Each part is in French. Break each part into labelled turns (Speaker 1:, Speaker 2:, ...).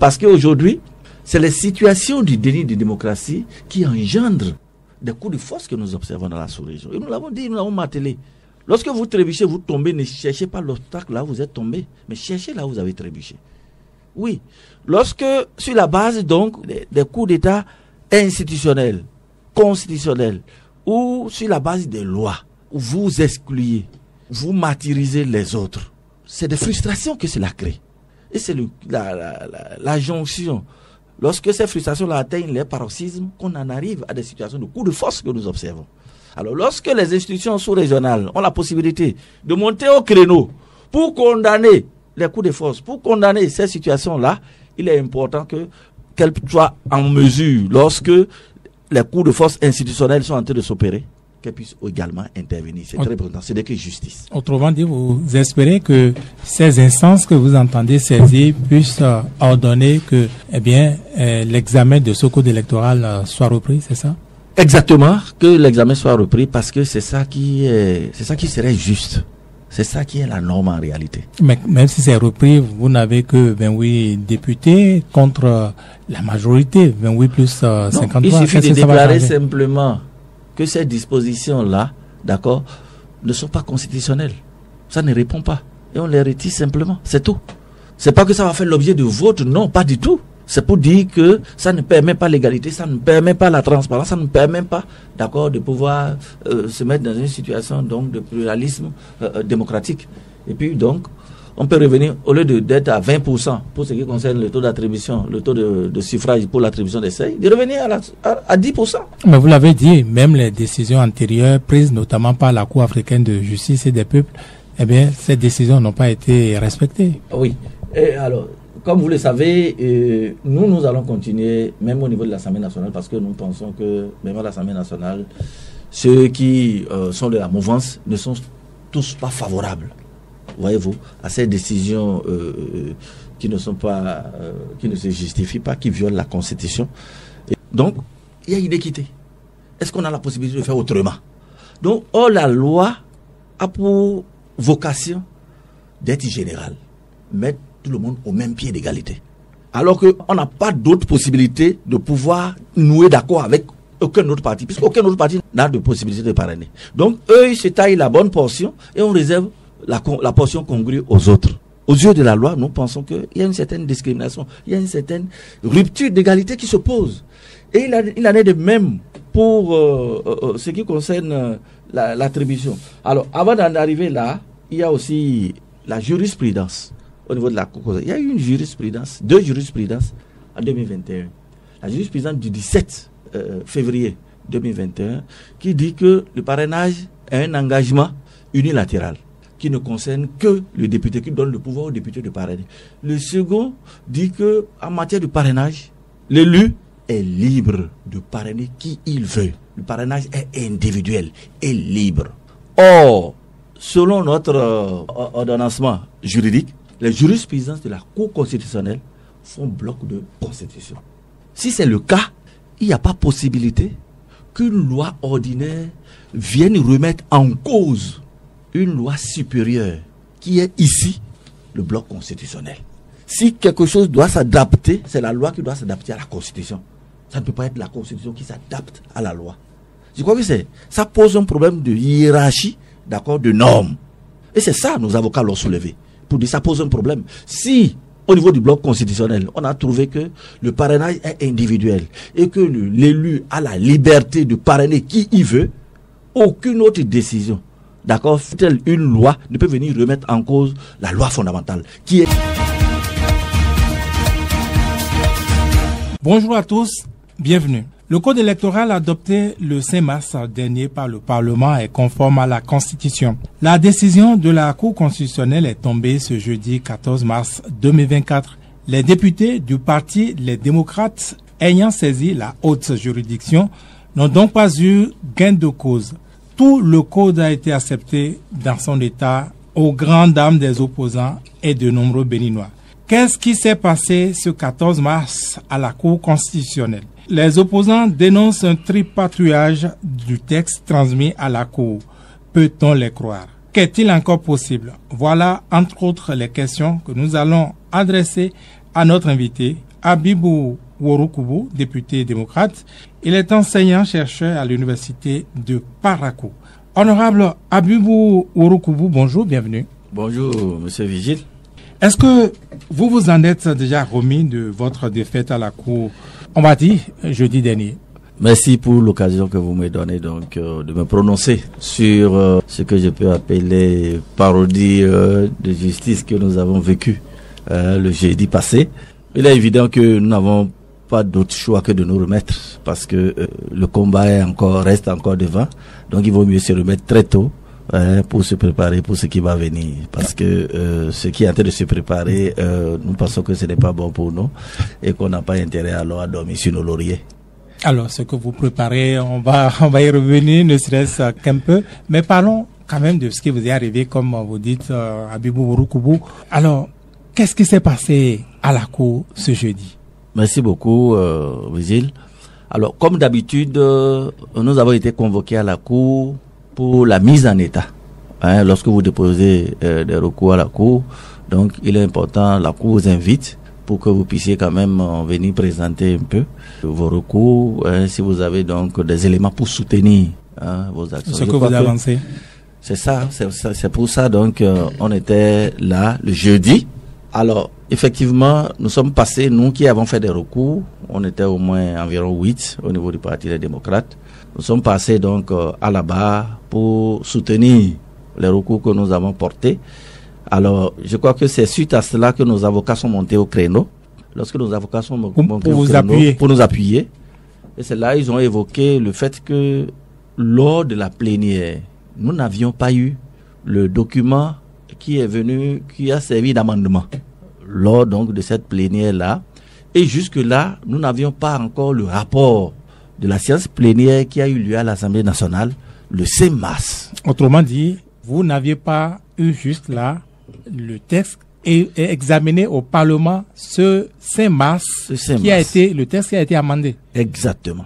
Speaker 1: Parce qu'aujourd'hui, c'est les situations du déni de démocratie qui engendrent des coups de force que nous observons dans la sous-région. Et nous l'avons dit, nous l'avons martelé. Lorsque vous trébuchez, vous tombez, ne cherchez pas l'obstacle là où vous êtes tombé, mais cherchez là où vous avez trébuché. Oui. Lorsque, sur la base donc des coups d'État institutionnels, constitutionnels, ou sur la base des lois, où vous excluez, vous martyrisez les autres, c'est des frustrations que cela crée. Et c'est la jonction. Lorsque ces frustrations-là atteignent les paroxysmes, qu'on en arrive à des situations de coups de force que nous observons. Alors, lorsque les institutions sous-régionales ont la possibilité de monter au créneau pour condamner les coups de force, pour condamner ces situations-là, il est important qu'elles soient en mesure, lorsque les coups de force institutionnels sont en train de s'opérer, qu'elles puissent également intervenir. C'est très important. C'est que justice.
Speaker 2: Autrement dit, vous espérez que ces instances que vous entendez saisir puissent ordonner que, l'examen de ce code électoral soit repris, c'est ça?
Speaker 1: Exactement, que l'examen soit repris parce que c'est ça qui serait juste. C'est ça qui est la norme en réalité.
Speaker 2: Mais même si c'est repris, vous n'avez que 28 députés contre la majorité, 28 plus 53.
Speaker 1: Il suffit de déclarer simplement que ces dispositions-là, d'accord, ne sont pas constitutionnelles. Ça ne répond pas. Et on les retire simplement. C'est tout. C'est pas que ça va faire l'objet de vote, non, pas du tout. C'est pour dire que ça ne permet pas l'égalité, ça ne permet pas la transparence, ça ne permet pas, d'accord, de pouvoir se mettre dans une situation donc de pluralisme démocratique. Et puis donc, on peut revenir, au lieu d'être à 20% pour ce qui concerne le taux d'attribution, le taux de suffrage pour l'attribution des seuils, de revenir à 10%.
Speaker 2: Mais vous l'avez dit, même les décisions antérieures prises notamment par la Cour africaine de justice et des peuples, ces décisions n'ont pas été respectées.
Speaker 1: Oui. Et alors, comme vous le savez, nous allons continuer, même au niveau de l'Assemblée nationale, parce que nous pensons que, même à l'Assemblée nationale, ceux qui sont de la mouvance ne sont tous pas favorables, voyez-vous, à ces décisions qui ne se justifient pas, qui violent la Constitution. Et donc, il y a une équité. Est-ce qu'on a la possibilité de faire autrement? Donc, la loi a pour vocation d'être générale, mettre tout le monde au même pied d'égalité. Alors qu'on n'a pas d'autre possibilité de pouvoir nouer d'accord avec aucun autre parti, puisqu'aucun autre parti n'a de possibilité de parrainer. Donc, eux, ils se taillent la bonne portion et on réserve la portion congrue aux autres. Aux yeux de la loi, nous pensons qu'il y a une certaine discrimination, il y a une certaine rupture d'égalité qui se pose. Et il en est de même pour ce qui concerne l'attribution. Alors, avant d'en arriver là, il y a aussi la jurisprudence. Au niveau de la Cour, il y a eu deux jurisprudences en 2021. La jurisprudence du 17 février 2021 qui dit que le parrainage est un engagement unilatéral qui ne concerne que le député, qui donne le pouvoir au député de parrainer. Le second dit que en matière de parrainage, l'élu est libre de parrainer qui il veut. Le parrainage est individuel et libre. Or, selon notre ordonnancement juridique, les jurisprudences de la Cour constitutionnelle font bloc de constitution. Si c'est le cas, il n'y a pas possibilité qu'une loi ordinaire vienne remettre en cause une loi supérieure qui est ici le bloc constitutionnel. Si quelque chose doit s'adapter, c'est la loi qui doit s'adapter à la Constitution. Ça ne peut pas être la Constitution qui s'adapte à la loi. Je crois que ça pose un problème de hiérarchie, d'accord, de normes. Et c'est ça nos avocats l'ont soulevé. Pour dire ça pose un problème. Si, au niveau du bloc constitutionnel, on a trouvé que le parrainage est individuel et que l'élu a la liberté de parrainer qui il veut, aucune autre décision, d'accord, telle une loi ne peut venir remettre en cause la loi fondamentale qui est...
Speaker 2: Bonjour à tous, bienvenue. Le code électoral adopté le 5 mars dernier par le Parlement est conforme à la Constitution. La décision de la Cour constitutionnelle est tombée ce jeudi 14 mars 2024. Les députés du parti Les Démocrates ayant saisi la haute juridiction n'ont donc pas eu gain de cause. Tout le code a été accepté dans son état aux grandes dames des opposants et de nombreux Béninois. Qu'est-ce qui s'est passé ce 14 mars à la Cour constitutionnelle? Les opposants dénoncent un tripatouillage du texte transmis à la Cour. Peut-on les croire? Qu'est-il encore possible? Voilà, entre autres, les questions que nous allons adresser à notre invité, Habibou Ouroukoubou, député démocrate. Il est enseignant-chercheur à l'université de Parakou. Honorable Habibou Ouroukoubou, bonjour, bienvenue.
Speaker 1: Bonjour, monsieur Vigile.
Speaker 2: Est-ce que vous vous en êtes déjà remis de votre défaite à la Cour, on va dire, jeudi dernier?
Speaker 1: Merci pour l'occasion que vous me donnez donc de me prononcer sur ce que je peux appeler parodie de justice que nous avons vécu le jeudi passé. Il est évident que nous n'avons pas d'autre choix que de nous remettre parce que le combat reste encore devant. Donc il vaut mieux se remettre très tôt pour se préparer pour ce qui va venir. Parce que ce qui est en train de se préparer, nous pensons que ce n'est pas bon pour nous et qu'on n'a pas intérêt alors à dormir sur nos lauriers.
Speaker 2: Alors, ce que vous préparez, on va y revenir, ne serait-ce qu'un peu. Mais parlons quand même de ce qui vous est arrivé, comme vous dites, Habibou Ouroukoubou. Alors, qu'est-ce qui s'est passé à la Cour ce jeudi?
Speaker 1: Merci beaucoup, Vigile. Alors, comme d'habitude, nous avons été convoqués à la Cour pour la mise en état. Lorsque vous déposez des recours à la Cour, donc il est important, la Cour vous invite pour que vous puissiez quand même venir présenter un peu vos recours, si vous avez donc des éléments pour soutenir vos actions.
Speaker 2: Ce que vous avancez.
Speaker 1: C'est ça, c'est pour ça donc on était là le jeudi. Alors, effectivement, nous sommes passés, nous qui avons fait des recours, on était au moins environ 8 au niveau du Parti des démocrates. Nous sommes passés donc à la barre pour soutenir les recours que nous avons portés. Alors, je crois que c'est suite à cela que nos avocats sont montés au créneau. Lorsque nos avocats sont montés au créneau pour nous appuyer, et c'est là ils ont évoqué le fait que lors de la plénière, nous n'avions pas eu le document qui est venu, qui a servi d'amendement lors donc de cette plénière-là. Et jusque-là, nous n'avions pas encore le rapport de la séance plénière qui a eu lieu à l'Assemblée nationale le 5 mars.
Speaker 2: Autrement dit, vous n'aviez pas eu juste là le texte est examiné au Parlement ce 5 mars, le texte qui a été amendé.
Speaker 1: Exactement.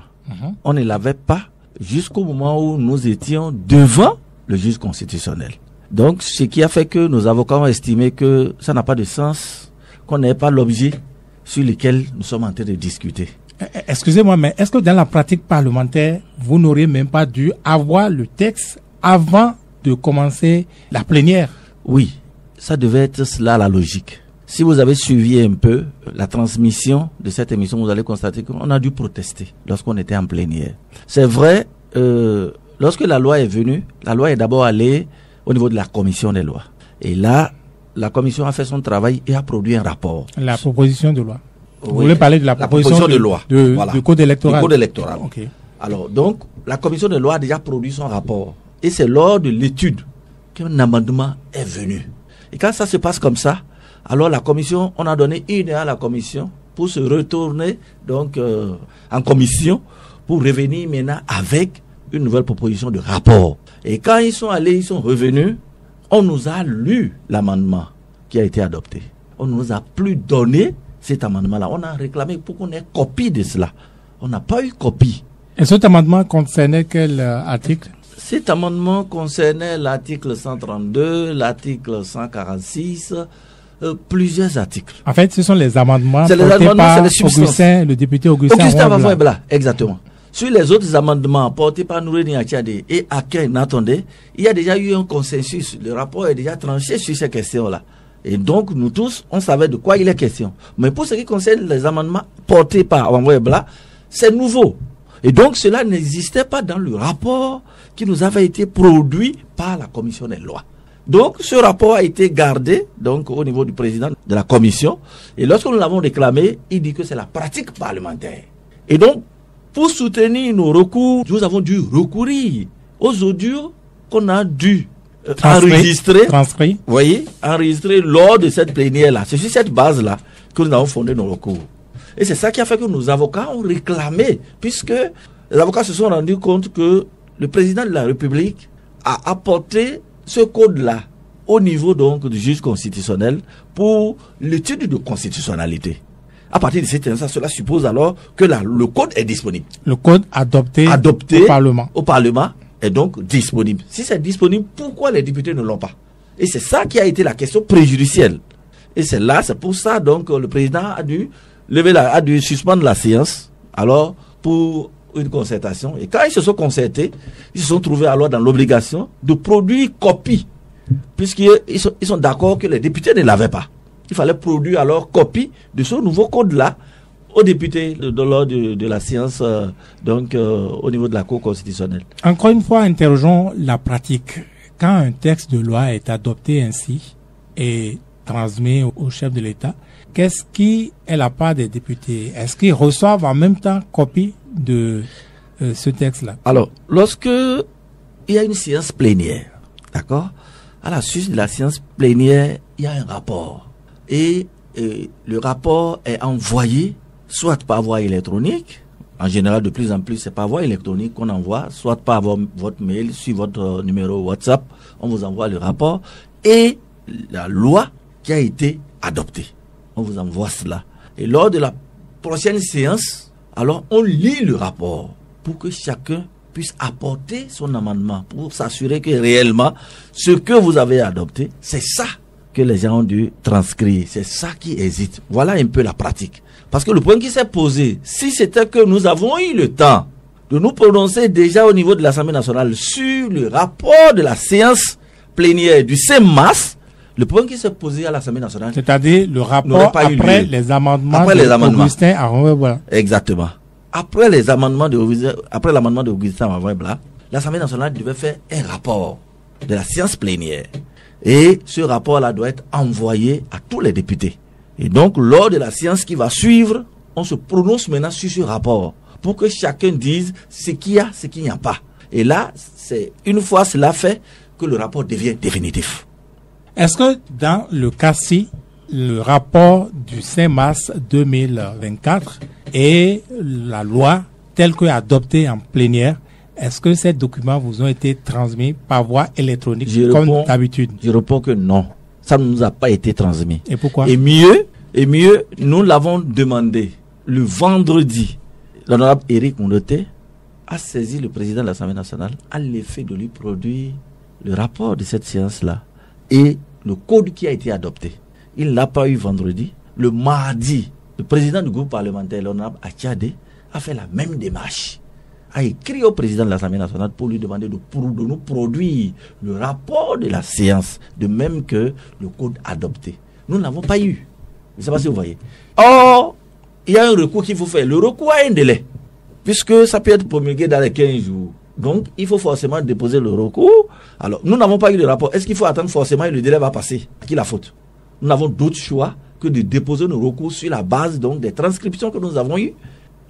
Speaker 1: On ne l'avait pas jusqu'au moment où nous étions devant le juge constitutionnel. Donc, ce qui a fait que nos avocats ont estimé que ça n'a pas de sens, qu'on n'ait pas l'objet sur lequel nous sommes en train de discuter.
Speaker 2: Excusez-moi, mais est-ce que dans la pratique parlementaire, vous n'auriez même pas dû avoir le texte avant de commencer la plénière?
Speaker 1: Oui. Ça devait être cela la logique. Si vous avez suivi un peu la transmission de cette émission, vous allez constater qu'on a dû protester lorsqu'on était en plénière. C'est vrai, lorsque la loi est venue, la loi est d'abord allée au niveau de la commission des lois. Et là, la commission a fait son travail et a produit un rapport.
Speaker 2: La proposition de loi.
Speaker 1: Oui,
Speaker 2: vous voulez parler de la proposition
Speaker 1: de loi
Speaker 2: voilà. Du code électoral.
Speaker 1: Du code électoral.
Speaker 2: Okay.
Speaker 1: Alors, donc, la commission des lois a déjà produit son rapport. Et c'est lors de l'étude qu'un amendement est venu. Et quand ça se passe comme ça, alors la commission, on a donné 1 heure à la commission pour se retourner donc en commission pour revenir maintenant avec une nouvelle proposition de rapport. Et quand ils sont allés, ils sont revenus, on nous a lu l'amendement qui a été adopté. On ne nous a plus donné cet amendement-là. On a réclamé pour qu'on ait copie de cela. On n'a pas eu copie.
Speaker 2: Et cet amendement concernait quel article?
Speaker 1: Cet amendement concernait l'article 132, l'article 146, plusieurs articles.
Speaker 2: En fait, ce sont les amendements portés par Augustin, le député Augustin
Speaker 1: Wambla. Exactement. Sur les autres amendements portés par Nouréni Achade et Akin Natondé, il y a déjà eu un consensus. Le rapport est déjà tranché sur ces questions-là. Et donc, nous tous, on savait de quoi il est question. Mais pour ce qui concerne les amendements portés par Wambla, c'est nouveau. Et donc, cela n'existait pas dans le rapport qui nous avait été produit par la commission des lois. Donc, ce rapport a été gardé donc au niveau du président de la commission. Et lorsque nous l'avons réclamé, il dit que c'est la pratique parlementaire. Et donc, pour soutenir nos recours, nous avons dû recourir aux audios qu'on a dû enregistrer lors de cette plénière-là. C'est sur cette base-là que nous avons fondé nos recours. Et c'est ça qui a fait que nos avocats ont réclamé, puisque les avocats se sont rendus compte que le président de la République a apporté ce code-là au niveau donc du juge constitutionnel pour l'étude de constitutionnalité. À partir de cet instant, cela suppose alors que le code est disponible.
Speaker 2: Le code adopté au Parlement
Speaker 1: est donc disponible. Si c'est disponible, pourquoi les députés ne l'ont pas? Et c'est ça qui a été la question préjudicielle. Et c'est pour ça donc le président a dû a dû suspendre la séance, alors, pour une concertation. Et quand ils se sont concertés, ils se sont trouvés alors dans l'obligation de produire copie, puisqu'ils sont d'accord que les députés ne l'avaient pas. Il fallait produire alors copie de ce nouveau code-là aux députés lors de la séance, au niveau de la Cour constitutionnelle.
Speaker 2: Encore une fois, interrogeons la pratique. Quand un texte de loi est adopté ainsi et transmis au chef de l'État, qu'est-ce qui est la part des députés? Est-ce qu'ils reçoivent en même temps copie de ce texte-là?
Speaker 1: Alors, lorsque il y a une séance plénière, d'accord, à la suite de la séance plénière, il y a un rapport. Et le rapport est envoyé soit par voie électronique. En général, de plus en plus, c'est par voie électronique qu'on envoie, soit par votre mail, sur votre numéro WhatsApp, on vous envoie le rapport et la loi qui a été adoptée. On vous envoie cela. Et lors de la prochaine séance, alors on lit le rapport pour que chacun puisse apporter son amendement, pour s'assurer que réellement, ce que vous avez adopté, c'est ça que les gens ont dû transcrire. C'est ça qui hésite. Voilà un peu la pratique. Parce que le point qui s'est posé, si c'était que nous avons eu le temps de nous prononcer déjà au niveau de l'Assemblée nationale sur le rapport de la séance plénière du 5 mars, le point qui s'est posé à l'Assemblée nationale,
Speaker 2: c'est-à-dire le rapport après les amendements d'Augustin Aronwe-Bla.
Speaker 1: Exactement. Après l'amendement d'Augustin Aronwe-Bla, l'Assemblée nationale devait faire un rapport de la séance plénière. Et ce rapport-là doit être envoyé à tous les députés. Et donc, lors de la séance qui va suivre, on se prononce maintenant sur ce rapport pour que chacun dise ce qu'il y a, ce qu'il n'y a pas. Et là, c'est une fois cela fait que le rapport devient définitif.
Speaker 2: Est-ce que dans le cas-ci, le rapport du 5 mars 2024 et la loi telle qu'adoptée en plénière, est-ce que ces documents vous ont été transmis par voie électronique comme d'habitude?
Speaker 1: Je réponds que non. Ça ne nous a pas été transmis.
Speaker 2: Et pourquoi?
Speaker 1: Et mieux, nous l'avons demandé le vendredi. L'honorable Éric Mondoté a saisi le président de l'Assemblée nationale à l'effet de lui produire le rapport de cette séance-là et le code qui a été adopté. Il ne l'a pas eu vendredi. Le mardi, le président du groupe parlementaire, l'honorable Achade, a fait la même démarche. A écrit au président de l'Assemblée nationale pour lui demander de nous produire le rapport de la séance, de même que le code adopté. Nous ne l'avons pas eu. Je ne sais pas si vous voyez. Or, il y a un recours qu'il faut faire. Le recours a un délai, puisque ça peut être promulgué dans les 15 jours. Donc, il faut forcément déposer le recours. Alors, nous n'avons pas eu de rapport. Est-ce qu'il faut attendre forcément et le délai va passer? À qui la faute? Nous n'avons d'autre choix que de déposer nos recours sur la base donc des transcriptions que nous avons eues.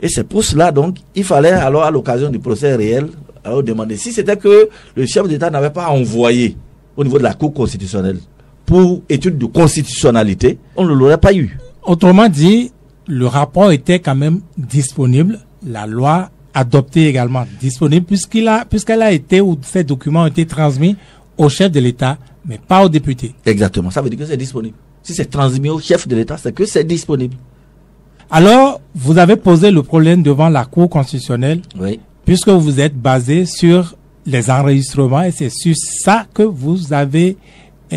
Speaker 1: Et c'est pour cela, donc, il fallait alors, à l'occasion du procès réel, alors demander si c'était que le chef d'État n'avait pas envoyé au niveau de la Cour constitutionnelle pour étude de constitutionnalité, on ne l'aurait pas eu.
Speaker 2: Autrement dit, le rapport était quand même disponible, la loi adoptée également disponible, puisqu'elle a été, ou ces documents ont été transmis au chef de l'État, mais pas aux députés.
Speaker 1: Exactement, ça veut dire que c'est disponible. Si c'est transmis au chef de l'État, c'est que c'est disponible.
Speaker 2: Alors, vous avez posé le problème devant la Cour constitutionnelle,
Speaker 1: oui,
Speaker 2: puisque vous êtes basé sur les enregistrements et c'est sur ça que vous avez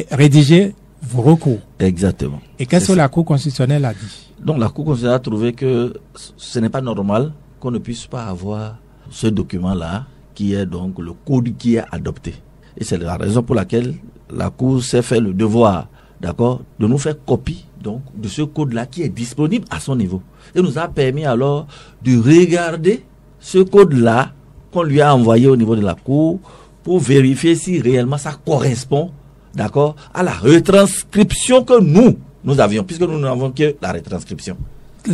Speaker 2: rédigé vos recours.
Speaker 1: Exactement.
Speaker 2: Et qu'est-ce que la Cour constitutionnelle a dit?
Speaker 1: Donc, la Cour constitutionnelle a trouvé que ce n'est pas normal qu'on ne puisse pas avoir ce document-là, qui est donc le code qui est adopté. Et c'est la raison pour laquelle la Cour s'est fait le devoir, d'accord, de nous faire copie donc de ce code-là qui est disponible à son niveau. Et nous a permis alors de regarder ce code-là qu'on lui a envoyé au niveau de la Cour pour vérifier si réellement ça correspond, d'accord, à la retranscription que nous avions, puisque nous n'avons que la retranscription.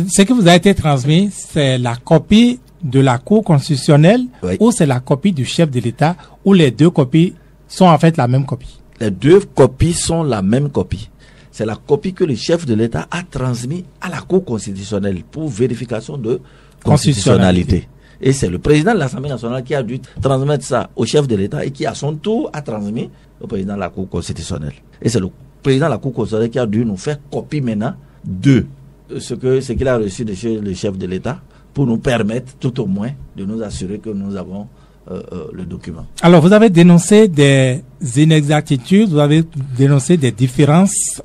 Speaker 2: Ce qui vous a été transmis, c'est la copie de la Cour constitutionnelle, oui, ou c'est la copie du chef de l'État, ou les deux copies sont en fait la même copie?
Speaker 1: Les deux copies sont la même copie. C'est la copie que le chef de l'État a transmise à la Cour constitutionnelle pour vérification de constitutionnalité. Et c'est le président de l'Assemblée nationale qui a dû transmettre ça au chef de l'État et qui, à son tour, a transmis au président de la Cour constitutionnelle. Et c'est le président de la Cour constitutionnelle qui a dû nous faire copie maintenant de ce qu'il a reçu de chez le chef de l'État pour nous permettre, tout au moins, de nous assurer que nous avons le document.
Speaker 2: Alors, vous avez dénoncé des inexactitudes, vous avez dénoncé des différences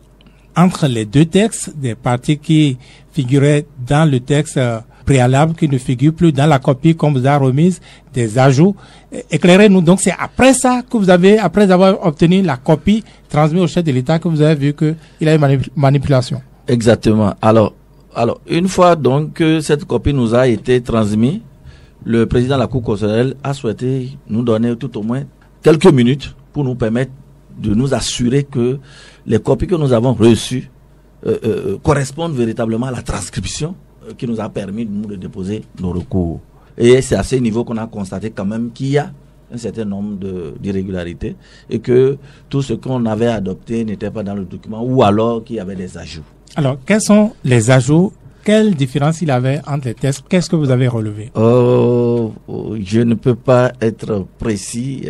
Speaker 2: entre les deux textes, des parties qui figuraient dans le texte préalable, qui ne figurent plus dans la copie qu'on vous a remise, des ajouts. Éclairez-nous. Donc, c'est après ça que vous avez, après avoir obtenu la copie transmise au chef de l'État, que vous avez vu qu'il y a eu manipulation.
Speaker 1: Exactement. Alors, une fois donc que cette copie nous a été transmise, le président de la Cour constitutionnelle a souhaité nous donner tout au moins quelques minutes pour nous permettre de nous assurer que les copies que nous avons reçues correspondent véritablement à la transcription qui nous a permis de déposer nos recours. Et c'est à ce niveau qu'on a constaté quand même qu'il y a un certain nombre d'irrégularités et que tout ce qu'on avait adopté n'était pas dans le document ou alors qu'il y avait des ajouts. Alors,
Speaker 2: quels sont les ajouts? Quelle différence il avait entre les textes? Qu'est-ce que vous avez relevé?
Speaker 1: Je ne peux pas être précis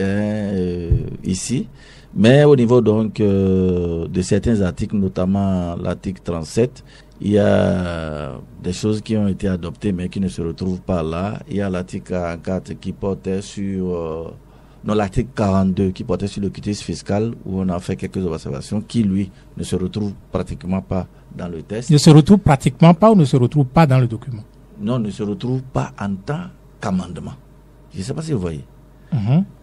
Speaker 1: ici, mais au niveau donc de certains articles, notamment l'article 37, il y a des choses qui ont été adoptées mais qui ne se retrouvent pas là. Il y a l'article 44 qui portait sur... l'article 42 qui portait sur le quitus fiscal, où on a fait quelques observations qui, lui, ne se retrouve pratiquement pas dans le texte.
Speaker 2: Ne se retrouve pratiquement pas ou ne se retrouve pas dans le document?
Speaker 1: Non, ne se retrouve pas en tant qu'amendement. Je ne sais pas si vous voyez.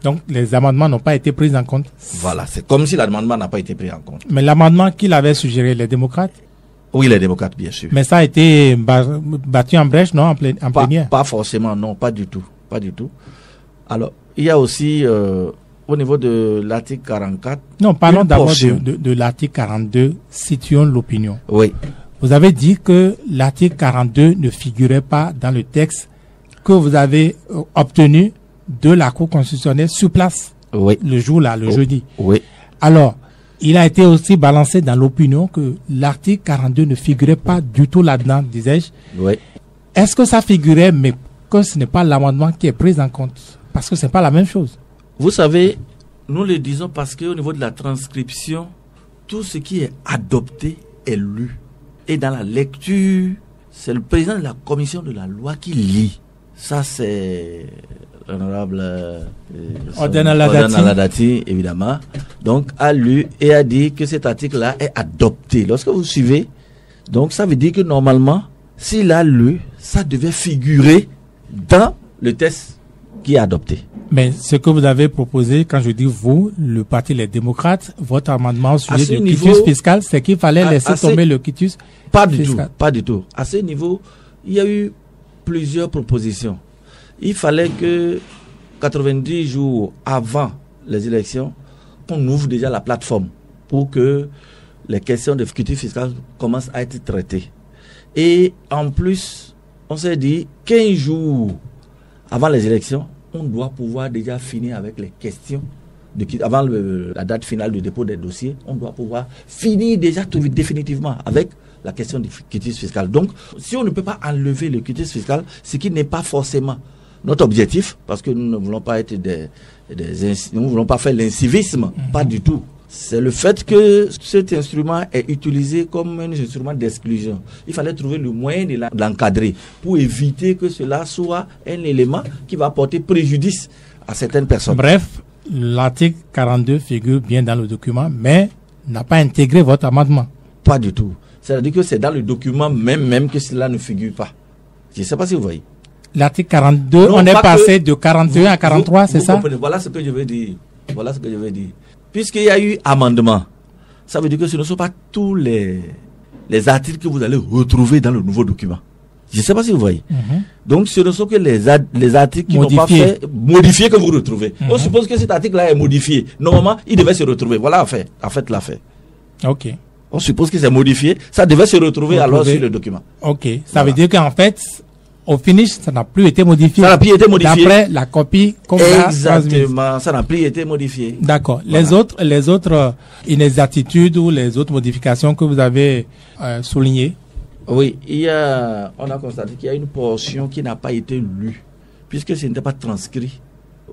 Speaker 2: Donc, les amendements n'ont pas été pris en compte?
Speaker 1: Voilà, c'est comme si l'amendement n'a pas été pris en compte.
Speaker 2: Mais l'amendement qu'il avait suggéré, les démocrates?
Speaker 1: Oui, les démocrates, bien sûr.
Speaker 2: Mais ça a été battu en brèche, non, en plénière?
Speaker 1: Pas forcément, non, pas du tout. Pas du tout. Alors, il y a aussi, au niveau de l'article 44...
Speaker 2: Non, parlons d'abord de l'article 42, situons l'opinion.
Speaker 1: Oui.
Speaker 2: Vous avez dit que l'article 42 ne figurait pas dans le texte que vous avez obtenu de la Cour constitutionnelle sur place.
Speaker 1: Oui.
Speaker 2: Le jour-là, le jeudi.
Speaker 1: Oui.
Speaker 2: Alors, il a été aussi balancé dans l'opinion que l'article 42 ne figurait pas du tout là-dedans, disais-je.
Speaker 1: Oui.
Speaker 2: Est-ce que ça figurait, mais que ce n'est pas l'amendement qui est pris en compte? Parce que ce n'est pas la même chose.
Speaker 1: Vous savez, nous le disons parce qu'au niveau de la transcription, tout ce qui est adopté est lu. Et dans la lecture, c'est le président de la commission de la loi qui lit. Ça, c'est l'honorable
Speaker 2: Odena Aladati,
Speaker 1: évidemment. Donc, a lu et a dit que cet article-là est adopté. Lorsque vous suivez, donc ça veut dire que normalement, s'il a lu, ça devait figurer dans le texte qui est adopté.
Speaker 2: Mais ce que vous avez proposé, quand je dis vous, le parti Les Démocrates, votre amendement sur le quitus fiscal, c'est qu'il fallait laisser tomber le quitus fiscal.
Speaker 1: Pas du tout. À ce niveau, il y a eu plusieurs propositions. Il fallait que 90 jours avant les élections, on ouvre déjà la plateforme pour que les questions de quitus fiscal commencent à être traitées. Et en plus, on s'est dit 15 jours avant les élections, on doit pouvoir déjà finir avec les questions. Avant la date finale du dépôt des dossiers, on doit pouvoir finir déjà définitivement avec la question du quitus fiscal. Donc, si on ne peut pas enlever le quitus fiscal, ce qui n'est pas forcément notre objectif, parce que nous ne voulons pas être nous ne voulons pas faire l'incivisme, pas du tout. C'est le fait que cet instrument est utilisé comme un instrument d'exclusion. Il fallait trouver le moyen de l'encadrer pour éviter que cela soit un élément qui va porter préjudice à certaines personnes.
Speaker 2: Bref, l'article 42 figure bien dans le document, mais n'a pas intégré votre amendement.
Speaker 1: Pas du tout. C'est-à-dire que c'est dans le document même que cela ne figure pas. Je ne sais pas si vous voyez.
Speaker 2: L'article 42, non, on est passé de 41 à 43, c'est ça?
Speaker 1: Voilà ce que je veux dire. Voilà ce que je veux dire. Puisqu'il y a eu amendement, ça veut dire que ce ne sont pas tous les articles que vous allez retrouver dans le nouveau document. Je ne sais pas si vous voyez. Donc, ce ne sont que les articles qui n'ont pas fait modifier que vous retrouvez. On suppose que cet article-là est modifié. Normalement, il devait se retrouver. Voilà, en fait, l'a fait.
Speaker 2: Ok.
Speaker 1: On suppose que c'est modifié. Ça devait se retrouver alors sur le document.
Speaker 2: Ok. Ça veut dire qu'en fait, au finish, ça n'a plus été modifié.
Speaker 1: Ça n'a plus été modifié.
Speaker 2: D'après la copie qu'on a transmise.
Speaker 1: Exactement. Ça n'a plus été modifié.
Speaker 2: D'accord. Voilà. Les autres inexactitudes ou les autres modifications que vous avez soulignées?
Speaker 1: Oui, on a constaté qu'il y a une portion qui n'a pas été lue, puisque ce n'était pas transcrit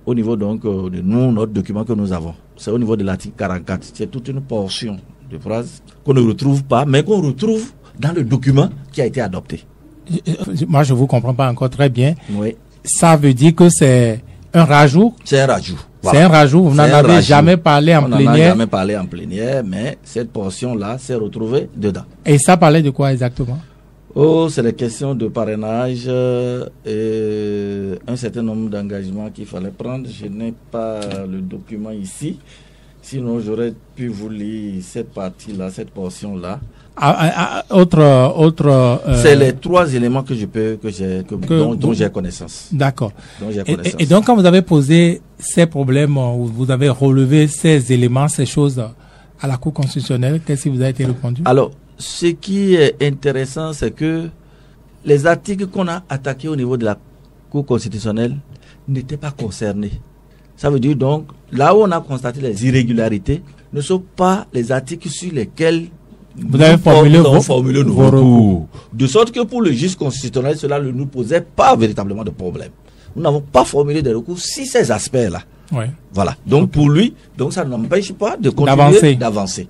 Speaker 1: au niveau donc de notre document que nous avons. C'est au niveau de l'article 44. C'est toute une portion de phrases qu'on ne retrouve pas, mais qu'on retrouve dans le document qui a été adopté.
Speaker 2: Moi, je ne vous comprends pas encore très bien.
Speaker 1: Oui.
Speaker 2: Ça veut dire que c'est un rajout?
Speaker 1: C'est un rajout.
Speaker 2: Voilà. C'est un rajout, vous n'en avez jamais parlé en plénière. On n'en a
Speaker 1: jamais parlé en plénière, mais cette portion-là s'est retrouvée dedans.
Speaker 2: Et ça parlait de quoi exactement?
Speaker 1: Oh, c'est la question de parrainage et un certain nombre d'engagements qu'il fallait prendre. Je n'ai pas le document ici. Sinon, j'aurais pu vous lire cette partie-là, cette portion-là.
Speaker 2: C'est
Speaker 1: les 3 éléments que dont j'ai connaissance.
Speaker 2: D'accord. Et donc, quand vous avez posé ces problèmes, vous avez relevé ces éléments, ces choses à la Cour constitutionnelle, qu'est-ce qui vous a été répondu?
Speaker 1: Alors, ce qui est intéressant, c'est que les articles qu'on a attaqués au niveau de la Cour constitutionnelle n'étaient pas concernés. Ça veut dire donc, là où on a constaté les irrégularités, ne sont pas les articles sur lesquels
Speaker 2: vous avez formulé
Speaker 1: nos recours. De sorte que pour le juge constitutionnel, cela ne nous posait pas véritablement de problème. Nous n'avons pas formulé de recours sur ces aspects-là.
Speaker 2: Ouais.
Speaker 1: Voilà. Donc pour lui, donc ça n'empêche pas de continuer d'avancer.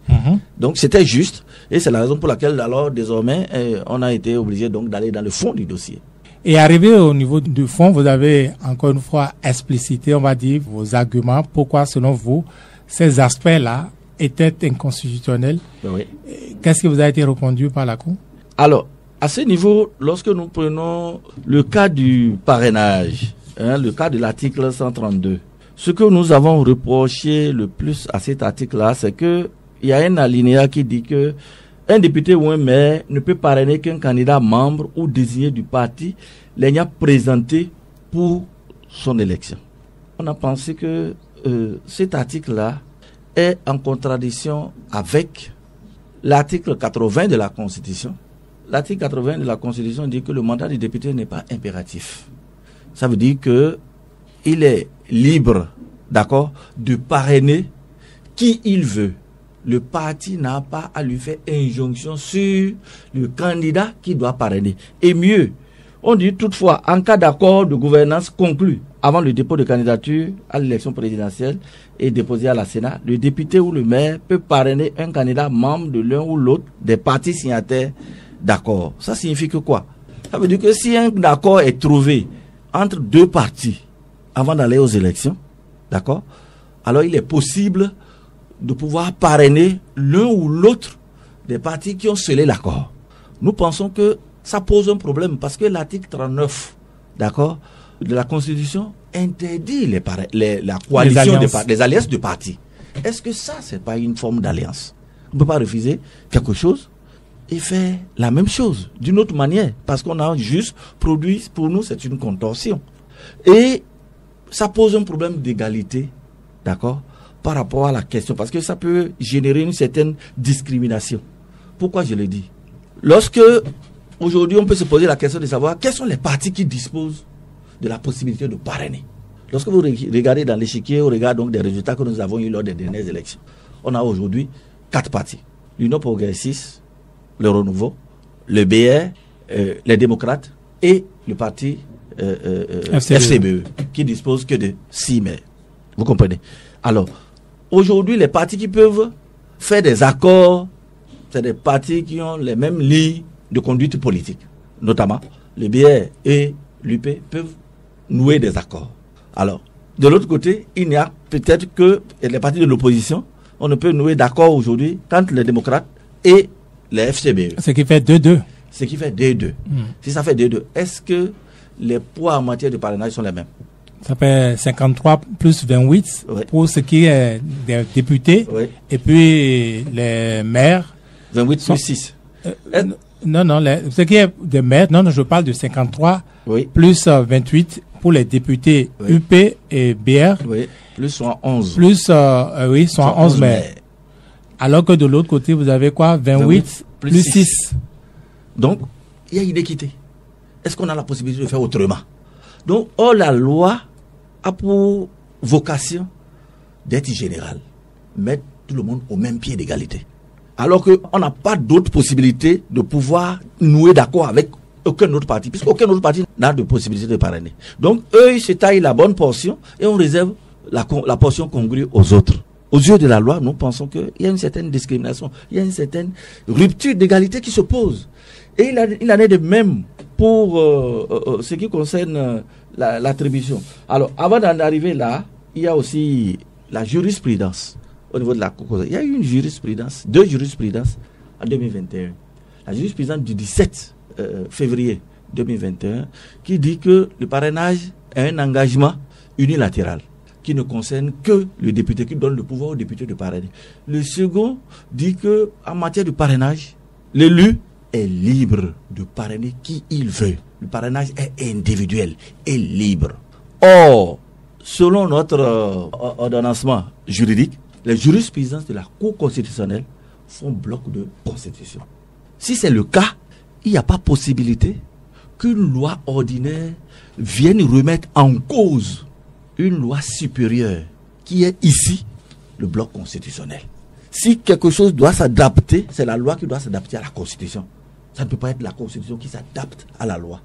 Speaker 1: Donc c'était juste, et c'est la raison pour laquelle alors désormais on a été obligé donc d'aller dans le fond du dossier.
Speaker 2: Et arrivé au niveau du fond, vous avez encore une fois explicité, on va dire, vos arguments. Pourquoi, selon vous, ces aspects-là étaient inconstitutionnels?
Speaker 1: Oui.
Speaker 2: Qu'est-ce qui vous a été répondu par la Cour?
Speaker 1: Alors, à ce niveau, lorsque nous prenons le cas du parrainage, le cas de l'article 132, ce que nous avons reproché le plus à cet article-là, c'est que il y a un alinéa qui dit que un député ou un maire ne peut parrainer qu'un candidat membre ou désigné du parti l'ayant présenté pour son élection. On a pensé que cet article-là est en contradiction avec l'article 80 de la Constitution. L'article 80 de la Constitution dit que le mandat du député n'est pas impératif. Ça veut dire que il est libre, d'accord, de parrainer qui il veut. Le parti n'a pas à lui faire injonction sur le candidat qui doit parrainer. Et mieux, on dit toutefois, en cas d'accord de gouvernance conclu avant le dépôt de candidature à l'élection présidentielle et déposé à la Sénat, le député ou le maire peut parrainer un candidat membre de l'un ou l'autre des partis signataires d'accord. Ça signifie que quoi? Ça veut dire que si un accord est trouvé entre 2 partis avant d'aller aux élections, d'accord, alors il est possible de pouvoir parrainer l'un ou l'autre des partis qui ont scellé l'accord. Nous pensons que ça pose un problème parce que l'article 39, d'accord, de la Constitution interdit la coalition les alliances de partis. Est-ce que ça, c'est pas une forme d'alliance? On ne peut pas refuser quelque chose et faire la même chose d'une autre manière parce qu'on a juste produit, pour nous, c'est une contorsion. Et ça pose un problème d'égalité, d'accord, par rapport à la question, parce que ça peut générer une certaine discrimination. Pourquoi je le dis? Lorsque, aujourd'hui, on peut se poser la question de savoir quels sont les partis qui disposent de la possibilité de parrainer. Lorsque vous regardez dans l'échiquier, au regard donc des résultats que nous avons eu lors des dernières élections, on a aujourd'hui 4 partis. L'Union progressiste, le Renouveau, le BR, les démocrates et le parti FCBE, qui dispose que de 6 maires. Vous comprenez? Alors, aujourd'hui, les partis qui peuvent faire des accords, c'est des partis qui ont les mêmes lignes de conduite politique. Notamment, le BR et l'UP peuvent nouer des accords. Alors, de l'autre côté, il n'y a peut-être que les partis de l'opposition, on ne peut nouer d'accord aujourd'hui qu'entre les démocrates et les FCBE.
Speaker 2: Ce qui fait 2-2.
Speaker 1: Ce qui fait 2-2. Si ça fait 2-2, est-ce que les poids en matière de parrainage sont les mêmes?
Speaker 2: Ça fait 53 plus 28 pour ce qui est des députés. Et puis les maires.
Speaker 1: 28 plus 6.
Speaker 2: Non, ce qui est des maires, non, je parle de 53 plus 28 pour les députés UP et BR.
Speaker 1: Plus soit 11.
Speaker 2: Plus, soit 11 maires. Alors que de l'autre côté, vous avez quoi? 28 plus 6.
Speaker 1: Donc, il y a une équité. Est-ce qu'on a la possibilité de faire autrement? Donc, la loi a pour vocation d'être générale, mettre tout le monde au même pied d'égalité. Alors qu'on n'a pas d'autre possibilité de pouvoir nouer d'accord avec aucun autre parti, puisqu'aucun autre parti n'a de possibilité de parrainer. Donc, eux, ils se taillent la bonne portion et on réserve la portion congrue aux autres. Aux yeux de la loi, nous pensons qu'il y a une certaine discrimination, il y a une certaine rupture d'égalité qui se pose. Et il en est de même pour ce qui concerne l'attribution. Alors, avant d'en arriver là, il y a aussi la jurisprudence au niveau de la Cour. Il y a eu une jurisprudence, 2 jurisprudences en 2021. La jurisprudence du 17 février 2021 qui dit que le parrainage est un engagement unilatéral qui ne concerne que le député, qui donne le pouvoir au député de parrainer. Le second dit que en matière de parrainage, l'élu est libre de parrainer qui il veut. Le parrainage est individuel et libre. Or, selon notre ordonnancement juridique, les jurisprudences de la Cour constitutionnelle font bloc de constitution. Si c'est le cas, il n'y a pas possibilité qu'une loi ordinaire vienne remettre en cause une loi supérieure qui est ici le bloc constitutionnel. Si quelque chose doit s'adapter, c'est la loi qui doit s'adapter à la Constitution. Ça ne peut pas être la Constitution qui s'adapte à la loi.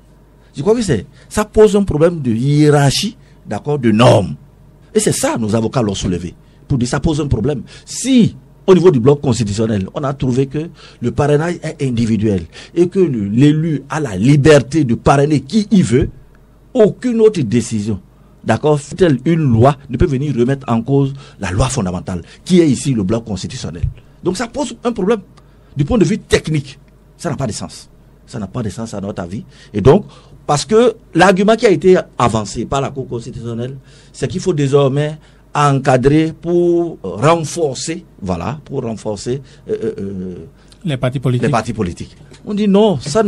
Speaker 1: Je crois que ça pose un problème de hiérarchie, d'accord, de normes. Et c'est ça nos avocats l'ont soulevé. Pour dire ça pose un problème. Si au niveau du bloc constitutionnel, on a trouvé que le parrainage est individuel et que l'élu a la liberté de parrainer qui il veut, aucune autre décision, d'accord, telle une loi ne peut venir remettre en cause la loi fondamentale, qui est ici le bloc constitutionnel. Donc ça pose un problème. Du point de vue technique, ça n'a pas de sens. Ça n'a pas de sens à notre avis. Et donc, parce que l'argument qui a été avancé par la Cour constitutionnelle, c'est qu'il faut désormais encadrer pour renforcer,
Speaker 2: les partis politiques.
Speaker 1: On dit non, ce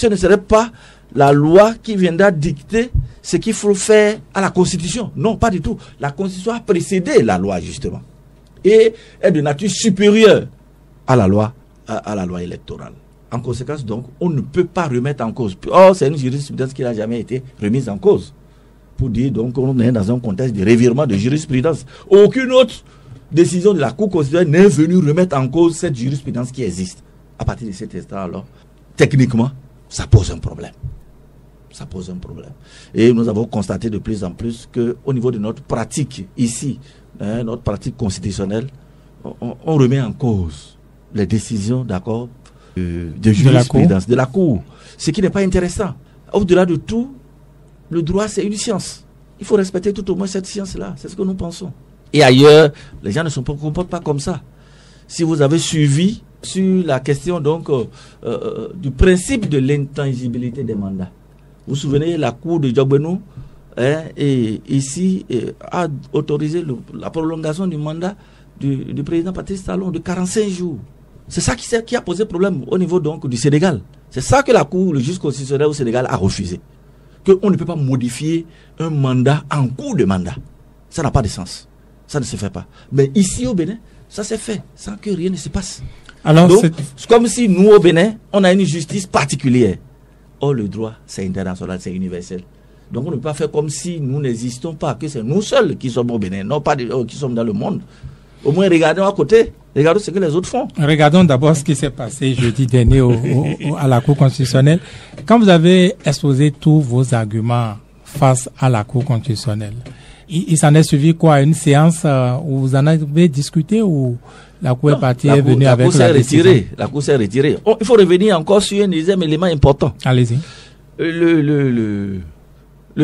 Speaker 1: ne serait pas la loi qui viendra dicter ce qu'il faut faire à la Constitution. Non, pas du tout. La Constitution a précédé la loi, justement. Et est de nature supérieure à la loi électorale. En conséquence, donc, on ne peut pas remettre en cause. Or, c'est une jurisprudence qui n'a jamais été remise en cause. Pour dire donc qu'on est dans un contexte de revirement de jurisprudence. Aucune autre décision de la Cour constitutionnelle n'est venue remettre en cause cette jurisprudence qui existe. À partir de cet instant, alors, techniquement, ça pose un problème. Ça pose un problème. Et nous avons constaté de plus en plus qu'au niveau de notre pratique ici, notre pratique constitutionnelle, on remet en cause les décisions, d'accord, de jurisprudence de la Cour. Ce qui n'est pas intéressant. Au-delà de tout, le droit, c'est une science. Il faut respecter tout au moins cette science-là. C'est ce que nous pensons. Et ailleurs, les gens ne se comportent pas comme ça. Si vous avez suivi sur la question donc du principe de l'intangibilité des mandats. Vous vous souvenez, la Cour de Djogbenou et ici a autorisé la prolongation du mandat du président Patrice Talon de 45 jours. C'est ça qui a posé problème au niveau donc du Sénégal. C'est ça que la Cour, le juge constitutionnel au Sénégal a refusé. Qu'on ne peut pas modifier un mandat en cours de mandat. Ça n'a pas de sens. Ça ne se fait pas. Mais ici au Bénin, ça s'est fait sans que rien ne se passe. Alors, donc, c'est comme si nous au Bénin, on a une justice particulière. Or, le droit, c'est international, c'est universel. Donc on ne peut pas faire comme si nous n'existons pas, que c'est nous seuls qui sommes au Bénin, non pas qui sommes dans le monde. Au moins, regardons à côté. Regardons ce que les autres font.
Speaker 2: Regardons d'abord ce qui s'est passé jeudi dernier à la Cour constitutionnelle. Quand vous avez exposé tous vos arguments face à la Cour constitutionnelle, il s'en est suivi quoi? Une séance où vous en avez discuté ou la Cour est partie est venue avec la décision?
Speaker 1: La Cour s'est retirée. Il faut revenir encore sur un deuxième élément important.
Speaker 2: Allez-y.
Speaker 1: Le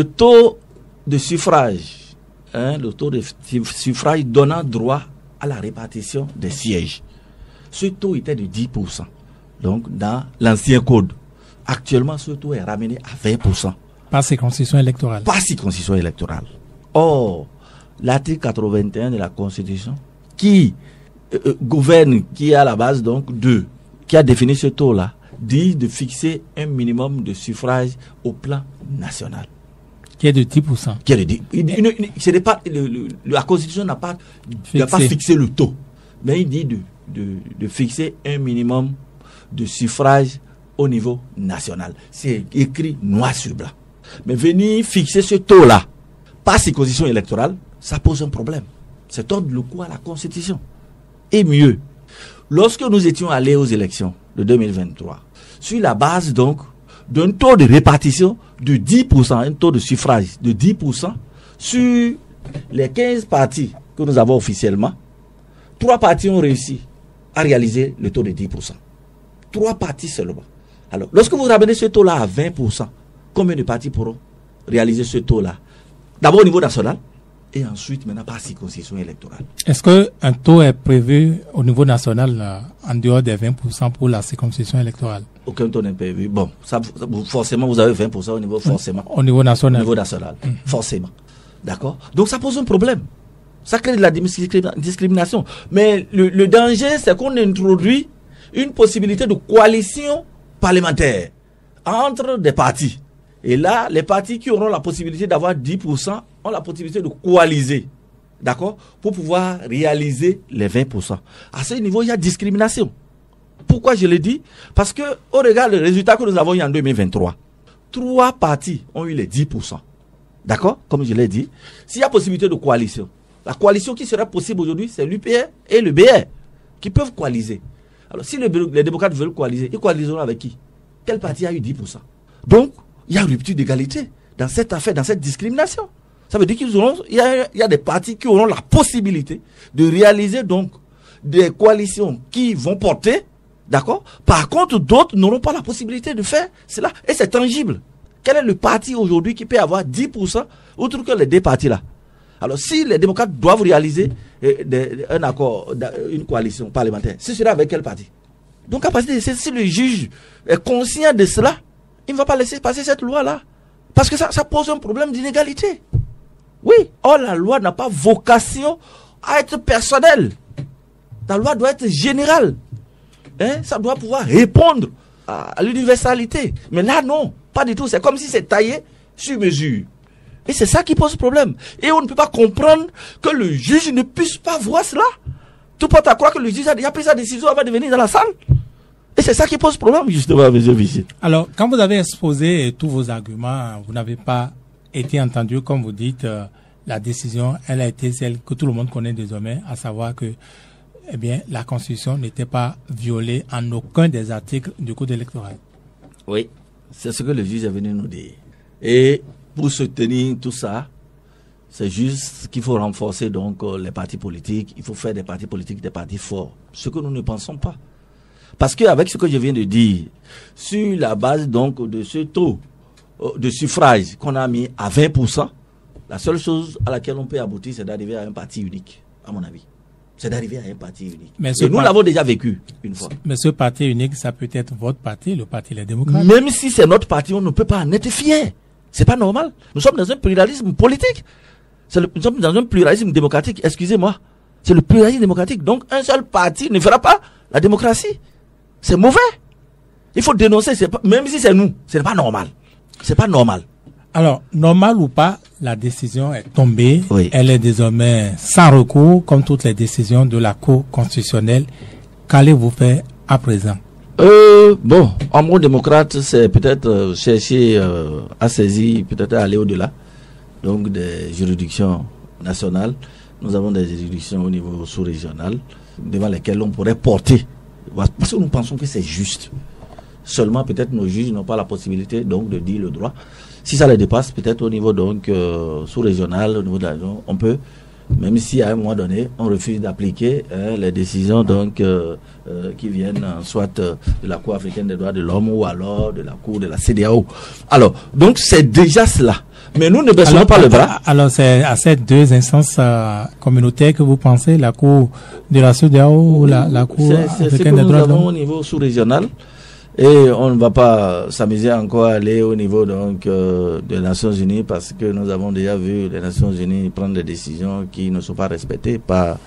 Speaker 1: taux de suffrage, le taux de suffrage donnant droit à la répartition des sièges. Ce taux était de 10%. Donc, dans l'ancien code. Actuellement, ce taux est ramené à 20%.
Speaker 2: Par circonscription électorale.
Speaker 1: Par circonscription électorale. Or, l'article 81 de la Constitution, qui gouverne, qui est à la base donc qui a défini ce taux-là, dit de fixer un minimum de suffrage au plan national.
Speaker 2: Qui est de 10%.
Speaker 1: Qui est de 10%. Ce n'est pas, la Constitution n'a pas fixé le taux, mais il dit de fixer un minimum de suffrage au niveau national. C'est écrit noir sur blanc. Mais venir fixer ce taux-là par circonscription électorale, ça pose un problème. C'est tordre le cou à la Constitution. Et mieux, lorsque nous étions allés aux élections de 2023, sur la base donc d'un taux de répartition de 10%, un taux de suffrage de 10%, sur les 15 partis que nous avons officiellement, 3 partis ont réussi à réaliser le taux de 10%. 3 partis seulement. Alors, lorsque vous ramenez ce taux-là à 20%, combien de partis pourront réaliser ce taux-là? D'abord au niveau national, et ensuite maintenant par circonscription électorale.
Speaker 2: Est-ce qu'un taux est prévu au niveau national en dehors des 20% pour la circonscription électorale?
Speaker 1: Aucun taux n'est prévu. Bon, ça, forcément, vous avez 20% au niveau, forcément.
Speaker 2: Au niveau national.
Speaker 1: Au niveau national, forcément. D'accord? Donc ça pose un problème. Ça crée de la discrimination. Mais le danger, c'est qu'on introduit une possibilité de coalition parlementaire entre des partis. Et là, les partis qui auront la possibilité d'avoir 10% ont la possibilité de coaliser, d'accord, pour pouvoir réaliser les 20%. À ce niveau, il y a discrimination. Pourquoi je le dis? Parce que, au regard des résultats que nous avons eu en 2023, 3 partis ont eu les 10%. D'accord? Comme je l'ai dit, s'il y a possibilité de coalition, la coalition qui serait possible aujourd'hui, c'est l'UPR et le BR qui peuvent coaliser. Alors, si les démocrates veulent coaliser, ils coaliseront avec qui? Quel parti a eu 10%? Donc, il y a une rupture d'égalité dans cette affaire, dans cette discrimination. Ça veut dire qu'il y a des partis qui auront la possibilité de réaliser donc des coalitions qui vont porter, d'accord? Par contre, d'autres n'auront pas la possibilité de faire cela. Et c'est tangible. Quel est le parti aujourd'hui qui peut avoir 10% outre que les deux partis là? Alors, si les démocrates doivent réaliser un accord, une coalition parlementaire, ce sera avec quel parti? Donc, à partir de si le juge est conscient de cela, il ne va pas laisser passer cette loi-là. Parce que ça pose un problème d'inégalité. Oui, or la loi n'a pas vocation à être personnelle. La loi doit être générale. Ça doit pouvoir répondre à l'universalité. Mais là, non, pas du tout. C'est comme si c'est taillé sur mesure. Et c'est ça qui pose problème. Et on ne peut pas comprendre que le juge ne puisse pas voir cela. Tout porte à croire que le juge a déjà pris sa décision avant de venir dans la salle. Et c'est ça qui pose problème, justement, M. Vichy.
Speaker 2: Alors, quand vous avez exposé tous vos arguments, vous n'avez pas été entendu, comme vous dites, la décision, elle a été celle que tout le monde connaît désormais, à savoir que, eh bien, la Constitution n'était pas violée en aucun des articles du Code électoral.
Speaker 1: Oui, c'est ce que le juge est venu nous dire. Et pour soutenir tout ça, c'est juste qu'il faut renforcer donc les partis politiques. Il faut faire des partis politiques des partis forts. Ce que nous ne pensons pas. Parce qu'avec ce que je viens de dire, sur la base donc de ce taux de suffrage qu'on a mis à 20%, la seule chose à laquelle on peut aboutir, c'est d'arriver à un parti unique, à mon avis. C'est d'arriver à un parti unique. Et nous l'avons déjà vécu une fois.
Speaker 2: Mais ce parti unique, ça peut être votre parti, le Parti Les Démocrates.
Speaker 1: Même si c'est notre parti, on ne peut pas en être fier. C'est pas normal. Nous sommes dans un pluralisme politique. Nous sommes dans un pluralisme démocratique. Excusez-moi. C'est le pluralisme démocratique. Donc, un seul parti ne fera pas la démocratie. C'est mauvais. Il faut dénoncer. Même si c'est nous, ce n'est pas normal. C'est pas normal.
Speaker 2: Alors, normal ou pas, la décision est tombée.
Speaker 1: Oui.
Speaker 2: Elle est désormais sans recours, comme toutes les décisions de la Cour constitutionnelle. Qu'allez-vous faire à présent?
Speaker 1: Bon, en mot démocrate, c'est peut-être chercher à saisir, peut-être à aller au-delà. Donc, des juridictions nationales. Nous avons des juridictions au niveau sous-régional, devant lesquelles on pourrait porter. Parce que nous pensons que c'est juste. Seulement, peut-être nos juges n'ont pas la possibilité donc de dire le droit. Si ça les dépasse, peut-être au niveau donc sous-régional, au niveau de la région, on peut, même si à un moment donné, on refuse d'appliquer les décisions donc qui viennent soit de la Cour africaine des droits de l'homme ou alors de la Cour de la CEDEAO. Alors, donc c'est déjà cela. Mais nous ne baissons pas le bras.
Speaker 2: Alors, c'est à ces deux instances communautaires que vous pensez, la Cour de la CEDEAO ou la Cour africaine des droits de l'homme? C'est ce que nous avons
Speaker 1: au niveau sous-régional. Et on ne va pas s'amuser encore à aller au niveau donc des Nations Unies, parce que nous avons déjà vu les Nations Unies prendre des décisions qui ne sont pas respectées par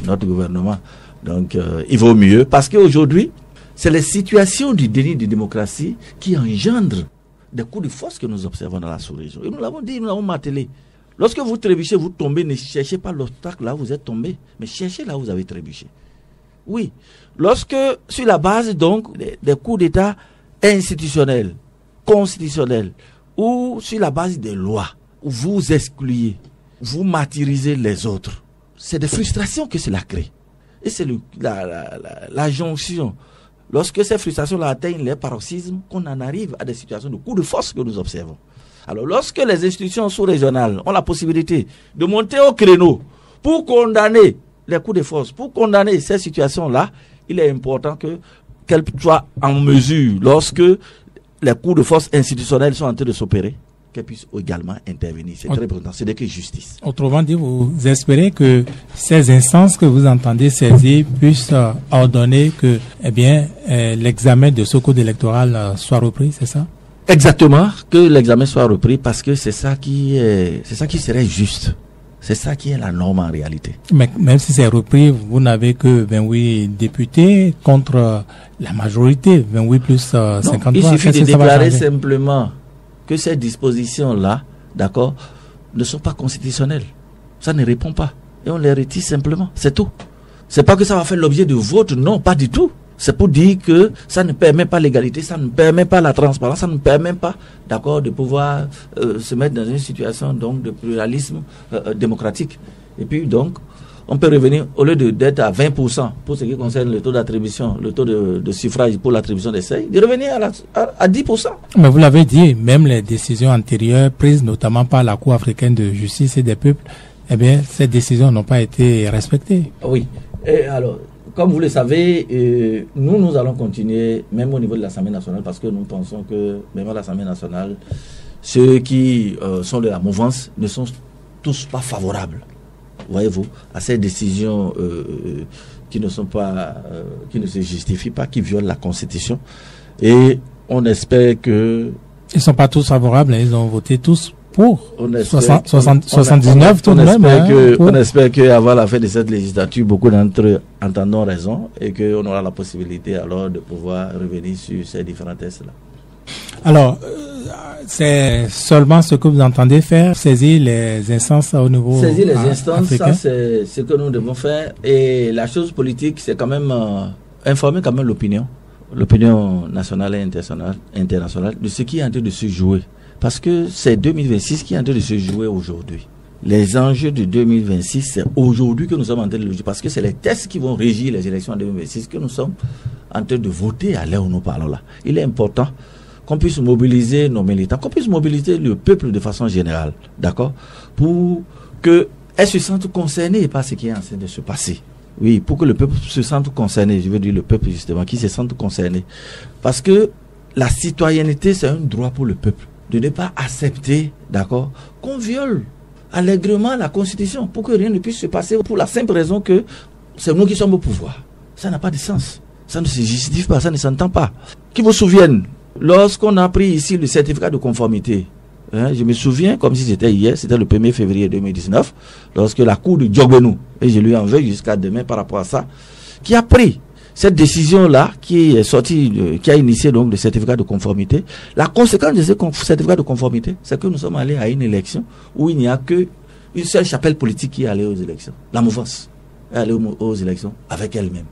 Speaker 1: notre gouvernement. Donc il vaut mieux, parce qu'aujourd'hui, c'est les situations du déni de démocratie qui engendrent des coups de force que nous observons dans la sous-région. Et nous l'avons dit, nous l'avons martelé. Lorsque vous trébuchez, vous tombez, ne cherchez pas l'obstacle là où vous êtes tombé, mais cherchez là où vous avez trébuché. Oui, lorsque sur la base donc des coups d'État institutionnels, constitutionnels, ou sur la base des lois, où vous excluez, vous martyrisez les autres, c'est des frustrations que cela crée. Et c'est la jonction. Lorsque ces frustrations atteignent les paroxysmes, qu'on en arrive à des situations de coups de force que nous observons. Alors lorsque les institutions sous-régionales ont la possibilité de monter au créneau pour condamner les coups de force, pour condamner ces situations-là, il est important qu'elles soient en mesure, lorsque les coups de force institutionnels sont en train de s'opérer, qu'elle puisse également intervenir. C'est très important. C'est que justice.
Speaker 2: Autrement dit, vous espérez que ces instances que vous entendez saisir puissent ordonner que, l'examen de ce code électoral soit repris, c'est ça?
Speaker 1: Exactement, que l'examen soit repris parce que c'est ça qui serait juste. C'est ça qui est la norme en réalité.
Speaker 2: Mais même si c'est repris, vous n'avez que 28 députés contre la majorité, 28 plus 53.
Speaker 1: Il suffit de déclarer simplement que ces dispositions-là, d'accord, ne sont pas constitutionnelles. Ça ne répond pas. Et on les retire simplement. C'est tout. C'est pas que ça va faire l'objet de vote, non, pas du tout. C'est pour dire que ça ne permet pas l'égalité, ça ne permet pas la transparence, ça ne permet pas, d'accord, de pouvoir se mettre dans une situation donc de pluralisme démocratique. Et puis donc, on peut revenir, au lieu d'être à 20% pour ce qui concerne le taux d'attribution, le taux de suffrage pour l'attribution des seuils, de revenir à 10%.
Speaker 2: Mais vous l'avez dit, même les décisions antérieures prises notamment par la Cour africaine de justice et des peuples, ces décisions n'ont pas été respectées.
Speaker 1: Oui. Et alors, comme vous le savez, nous allons continuer, même au niveau de l'Assemblée nationale, parce que nous pensons que, même à l'Assemblée nationale, ceux qui sont de la mouvance ne sont tous pas favorables, voyez-vous, à ces décisions qui ne sont pas, qui ne se justifient pas, qui violent la Constitution. Et on espère que... Ils
Speaker 2: ne sont pas tous favorables, ils ont voté tous pour 79 tout de même.
Speaker 1: On espère qu'avant la fin de cette législature, beaucoup d'entre eux entendront raison et qu'on aura la possibilité alors de pouvoir revenir sur ces différents tests-là.
Speaker 2: Alors, c'est seulement ce que vous entendez faire, saisir les instances au niveau
Speaker 1: saisir les instances,
Speaker 2: africain.
Speaker 1: Ça c'est ce que nous devons faire. Et la chose politique, c'est quand même informer quand même l'opinion nationale et internationale de ce qui est en train de se jouer. Parce que c'est 2026 qui est en train de se jouer aujourd'hui. Les enjeux de 2026, c'est aujourd'hui que nous sommes en train de le jouer. Parce que c'est les tests qui vont régir les élections en 2026 que nous sommes en train de voter à l'heure où nous parlons là. Il est important qu'on puisse mobiliser nos militants, qu'on puisse mobiliser le peuple de façon générale, d'accord, pour qu'elles se sentent concernées par ce qui est en train de se passer. Oui, pour que le peuple se sente concerné, je veux dire le peuple justement, qui se sente concerné. Parce que la citoyenneté, c'est un droit pour le peuple. De ne pas accepter, d'accord, qu'on viole allègrement la Constitution pour que rien ne puisse se passer pour la simple raison que c'est nous qui sommes au pouvoir. Ça n'a pas de sens. Ça ne se justifie pas, ça ne s'entend pas. Qui vous souviennent, lorsqu'on a pris ici le certificat de conformité, je me souviens, comme si c'était hier, c'était le 1er février 2019, lorsque la cour de Djogbenou, et je lui en veux jusqu'à demain par rapport à ça, qui a pris cette décision-là qui est sortie, qui a initié donc le certificat de conformité, la conséquence de ce certificat de conformité, c'est que nous sommes allés à une élection où il n'y a qu'une seule chapelle politique qui est allée aux élections. La mouvance est allée aux élections avec elle-même.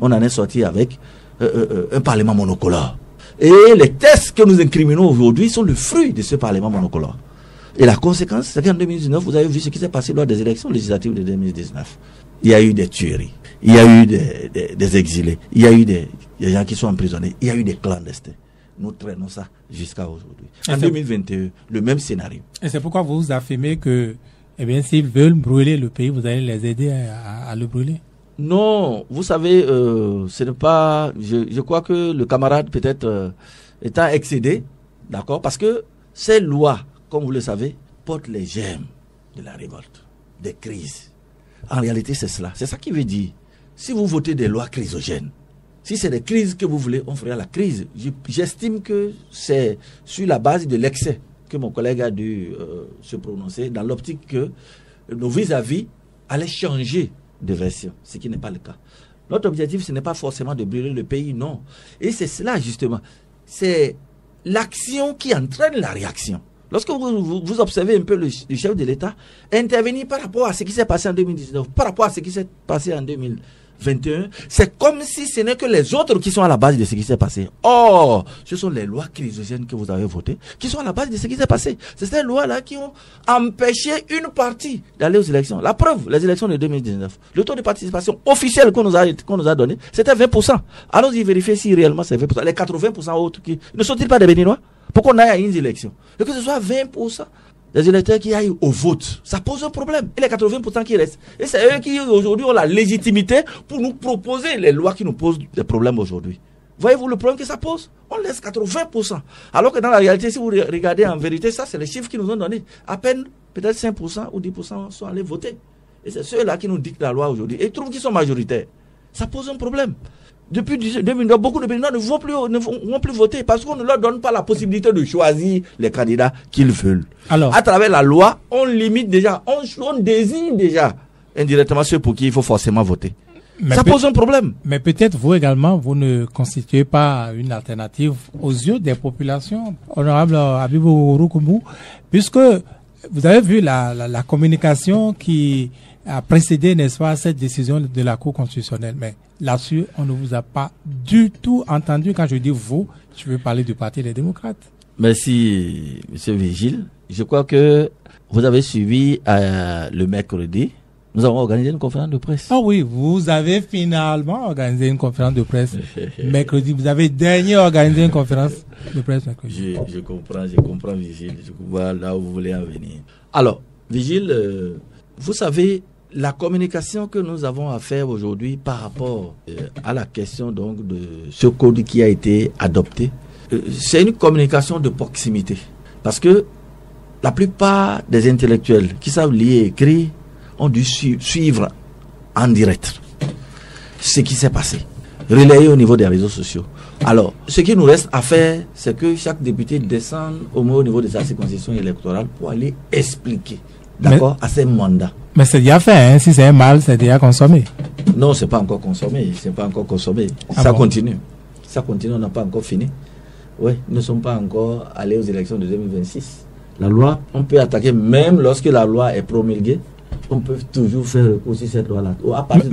Speaker 1: On en est sorti avec un parlement monocolore. Et les tests que nous incriminons aujourd'hui sont le fruit de ce parlement monocolore. Et la conséquence, c'est qu'en 2019, vous avez vu ce qui s'est passé lors des élections législatives de 2019. Il y a eu des tueries. Il y a eu des exilés, il y a eu des gens qui sont emprisonnés, il y a eu des clandestins. Nous traînons ça jusqu'à aujourd'hui. En 2021, le même scénario.
Speaker 2: Et c'est pourquoi vous affirmez que, s'ils veulent brûler le pays, vous allez les aider à le brûler?
Speaker 1: Non, vous savez, ce n'est pas... Je crois que le camarade peut-être étant excédé, d'accord, parce que ces lois, comme vous le savez, portent les germes de la révolte, des crises. En réalité, c'est cela. C'est ça qui veut dire. Si vous votez des lois chrysogènes, si c'est des crises que vous voulez, on fera la crise. J'estime que c'est sur la base de l'excès que mon collègue a dû se prononcer, dans l'optique que nos vis-à-vis allaient changer de version, ce qui n'est pas le cas. Notre objectif, ce n'est pas forcément de brûler le pays, non. Et c'est cela, justement. C'est l'action qui entraîne la réaction. Lorsque vous observez un peu le chef de l'État intervenir par rapport à ce qui s'est passé en 2019, par rapport à ce qui s'est passé en 2021, c'est comme si ce n'est que les autres qui sont à la base de ce qui s'est passé. Or, ce sont les lois chrysogènes que vous avez votées qui sont à la base de ce qui s'est passé. C'est ces lois-là qui ont empêché une partie d'aller aux élections. La preuve, les élections de 2019, le taux de participation officiel qu'on nous a donné, c'était 20%. Allons-y vérifier si réellement c'est 20%. Les 80% autres qui ne sont-ils pas des Béninois? Pour qu'on aille à une élection. Et que ce soit 20% des électeurs qui aillent au vote, ça pose un problème. Et les 80% qui restent. Et c'est eux qui aujourd'hui ont la légitimité pour nous proposer les lois qui nous posent des problèmes aujourd'hui. Voyez-vous le problème que ça pose? On laisse 80%. Alors que dans la réalité, si vous regardez en vérité, ça c'est les chiffres qu'ils nous ont donnés. À peine peut-être 5% ou 10% sont allés voter. Et c'est ceux-là qui nous dictent la loi aujourd'hui. Et ils trouvent qu'ils sont majoritaires. Ça pose un problème. Depuis 2009, beaucoup de Béninois ne vont plus voter parce qu'on ne leur donne pas la possibilité de choisir les candidats qu'ils veulent. Alors, à travers la loi, on limite déjà, on désigne déjà indirectement ceux pour qui il faut forcément voter. Ça pose un problème.
Speaker 2: Mais peut-être vous également, vous ne constituez pas une alternative aux yeux des populations, honorable Habibou Roukoumou, puisque vous avez vu la communication qui a précédé, n'est-ce pas, cette décision de la Cour constitutionnelle. Mais là-dessus, on ne vous a pas du tout entendu. Quand je dis vous, je veux parler du Parti des démocrates.
Speaker 1: Merci, M. Vigile. Je crois que vous avez suivi le mercredi. Nous avons organisé une conférence de presse.
Speaker 2: Ah oui, vous avez finalement organisé une conférence de presse mercredi. Vous avez organisé une conférence de presse mercredi.
Speaker 1: Je comprends, Vigile. Je vois là où vous voulez en venir. Alors, Vigile, vous savez, la communication que nous avons à faire aujourd'hui par rapport à la question donc de ce code qui a été adopté, c'est une communication de proximité. Parce que la plupart des intellectuels qui savent lire et écrire ont dû suivre en direct ce qui s'est passé, relayer au niveau des réseaux sociaux. Alors, ce qui nous reste à faire, c'est que chaque député descende au niveau de sa circonscription électorale pour aller expliquer, d'accord, à ses mandats.
Speaker 2: Mais c'est déjà fait, hein? Si c'est un mal, c'est déjà consommé.
Speaker 1: Non, c'est pas encore consommé, ça continue. Ça continue, on n'a pas encore fini. Oui, nous ne sommes pas encore allés aux élections de 2026. La loi, on peut attaquer même lorsque la loi est promulguée. On peut toujours faire recours sur cette loi-là.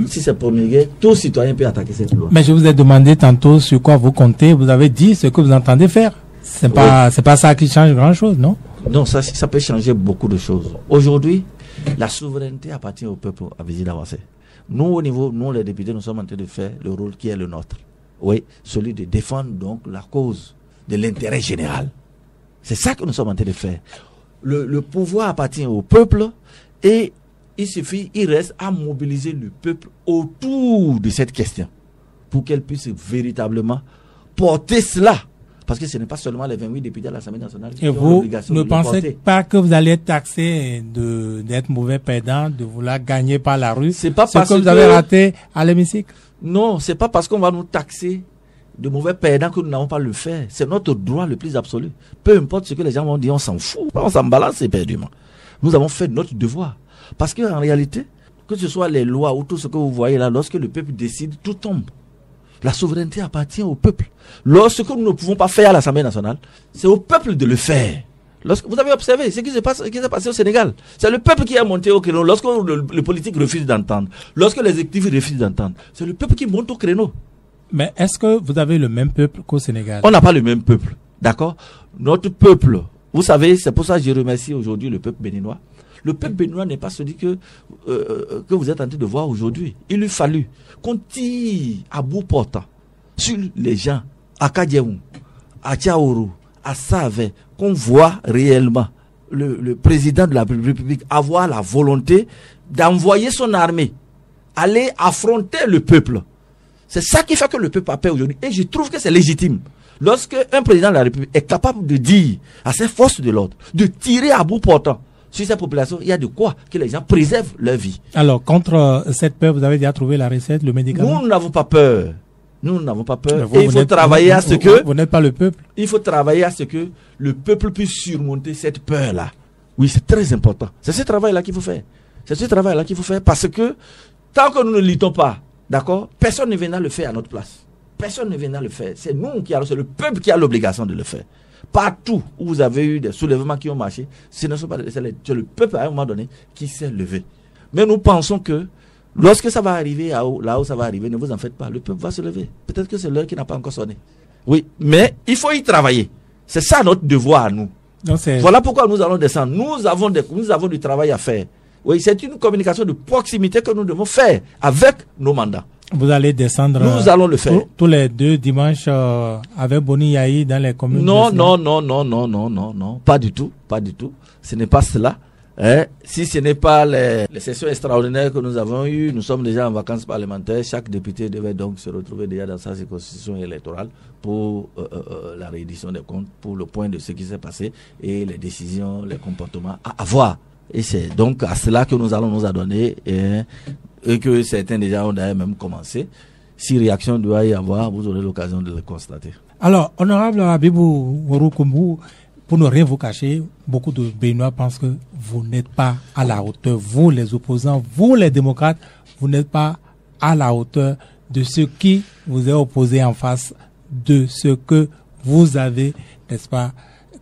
Speaker 1: Si c'est promulgué, tout citoyen peut attaquer cette loi.
Speaker 2: Mais je vous ai demandé tantôt sur quoi vous comptez. Vous avez dit ce que vous entendez faire. C'est pas ça qui change grand-chose, non?
Speaker 1: Non, ça peut changer beaucoup de choses. Aujourd'hui, la souveraineté appartient au peuple à Vigile Avancé. Nous, les députés, nous sommes en train de faire le rôle qui est le nôtre. Oui, celui de défendre donc la cause de l'intérêt général. C'est ça que nous sommes en train de faire. Le pouvoir appartient au peuple et il reste à mobiliser le peuple autour de cette question pour qu'elle puisse véritablement porter cela. Parce que ce n'est pas seulement les 28 députés à l'Assemblée nationale qui ont l'obligation de le porter. Et vous ne pensez
Speaker 2: pas que vous allez être taxé d'être mauvais perdant, de vouloir gagner par la rue?
Speaker 1: C'est pas parce
Speaker 2: que vous avez raté à l'hémicycle?
Speaker 1: Non, c'est pas parce qu'on va nous taxer de mauvais perdants que nous n'avons pas le faire. C'est notre droit le plus absolu. Peu importe ce que les gens vont dire, on s'en fout. On s'en balance éperdument. Nous avons fait notre devoir. Parce qu'en réalité, que ce soit les lois ou tout ce que vous voyez là, lorsque le peuple décide, tout tombe. La souveraineté appartient au peuple. Lorsque nous ne pouvons pas faire à l'Assemblée nationale, c'est au peuple de le faire. Vous avez observé ce qui s'est passé au Sénégal. C'est le peuple qui a monté au créneau. Lorsque le politique refuse d'entendre, lorsque les actifs refusent d'entendre, c'est le peuple qui monte au créneau.
Speaker 2: Mais est-ce que vous avez le même peuple qu'au Sénégal?
Speaker 1: On n'a pas le même peuple, d'accord? Notre peuple, vous savez, c'est pour ça que je remercie aujourd'hui le peuple béninois. Le peuple béninois n'est pas celui que vous êtes en train de voir aujourd'hui. Il lui fallu qu'on tire à bout portant sur les gens à Kadiaou, à Tchaourou, à Save, qu'on voit réellement le président de la République avoir la volonté d'envoyer son armée, aller affronter le peuple. C'est ça qui fait que le peuple a peur aujourd'hui. Et je trouve que c'est légitime. Lorsque un président de la République est capable de dire à ses forces de l'ordre de tirer à bout portant sur cette population, il y a de quoi que les gens préservent leur vie.
Speaker 2: Alors, contre cette peur, vous avez déjà trouvé la recette, le médicament?
Speaker 1: Nous n'avons pas peur. Nous n'avons pas peur. Et il faut travailler à ce que...
Speaker 2: Vous n'êtes pas le peuple.
Speaker 1: Il faut travailler à ce que le peuple puisse surmonter cette peur-là. Oui, c'est très important. C'est ce travail-là qu'il faut faire. C'est ce travail-là qu'il faut faire parce que tant que nous ne luttons pas, d'accord, personne ne viendra le faire à notre place. Personne ne viendra le faire. C'est nous qui allons, c'est le peuple qui a l'obligation de le faire. Partout où vous avez eu des soulèvements qui ont marché, c'est le peuple à un moment donné qui s'est levé. Mais nous pensons que lorsque ça va arriver là où ça va arriver, ne vous en faites pas, le peuple va se lever. Peut-être que c'est l'heure qui n'a pas encore sonné. Oui, mais il faut y travailler. C'est ça notre devoir à nous.
Speaker 2: Non,
Speaker 1: voilà pourquoi nous allons descendre. Nous avons du travail à faire. Oui, c'est une communication de proximité que nous devons faire avec nos mandats.
Speaker 2: Vous allez descendre.
Speaker 1: Nous allons le faire.
Speaker 2: Tous les 2 dimanches avec Boni Yahi dans les communes.
Speaker 1: Non, pas du tout. Ce n'est pas cela. Si ce n'est pas les sessions extraordinaires que nous avons eues, nous sommes déjà en vacances parlementaires. Chaque député devait donc se retrouver déjà dans sa circonscription électorale pour la réédition des comptes, pour le point de ce qui s'est passé et les décisions, les comportements à avoir. Et c'est donc à cela que nous allons nous adonner et que certains déjà ont d'ailleurs même commencé. Si réaction doit y avoir, vous aurez l'occasion de le constater.
Speaker 2: Alors, honorable Habibou Worokumbu, pour ne rien vous cacher, beaucoup de Béninois pensent que vous n'êtes pas à la hauteur. Vous, les opposants, vous, les démocrates, vous n'êtes pas à la hauteur de ce qui vous est opposé en face, de ce que vous avez, n'est-ce pas,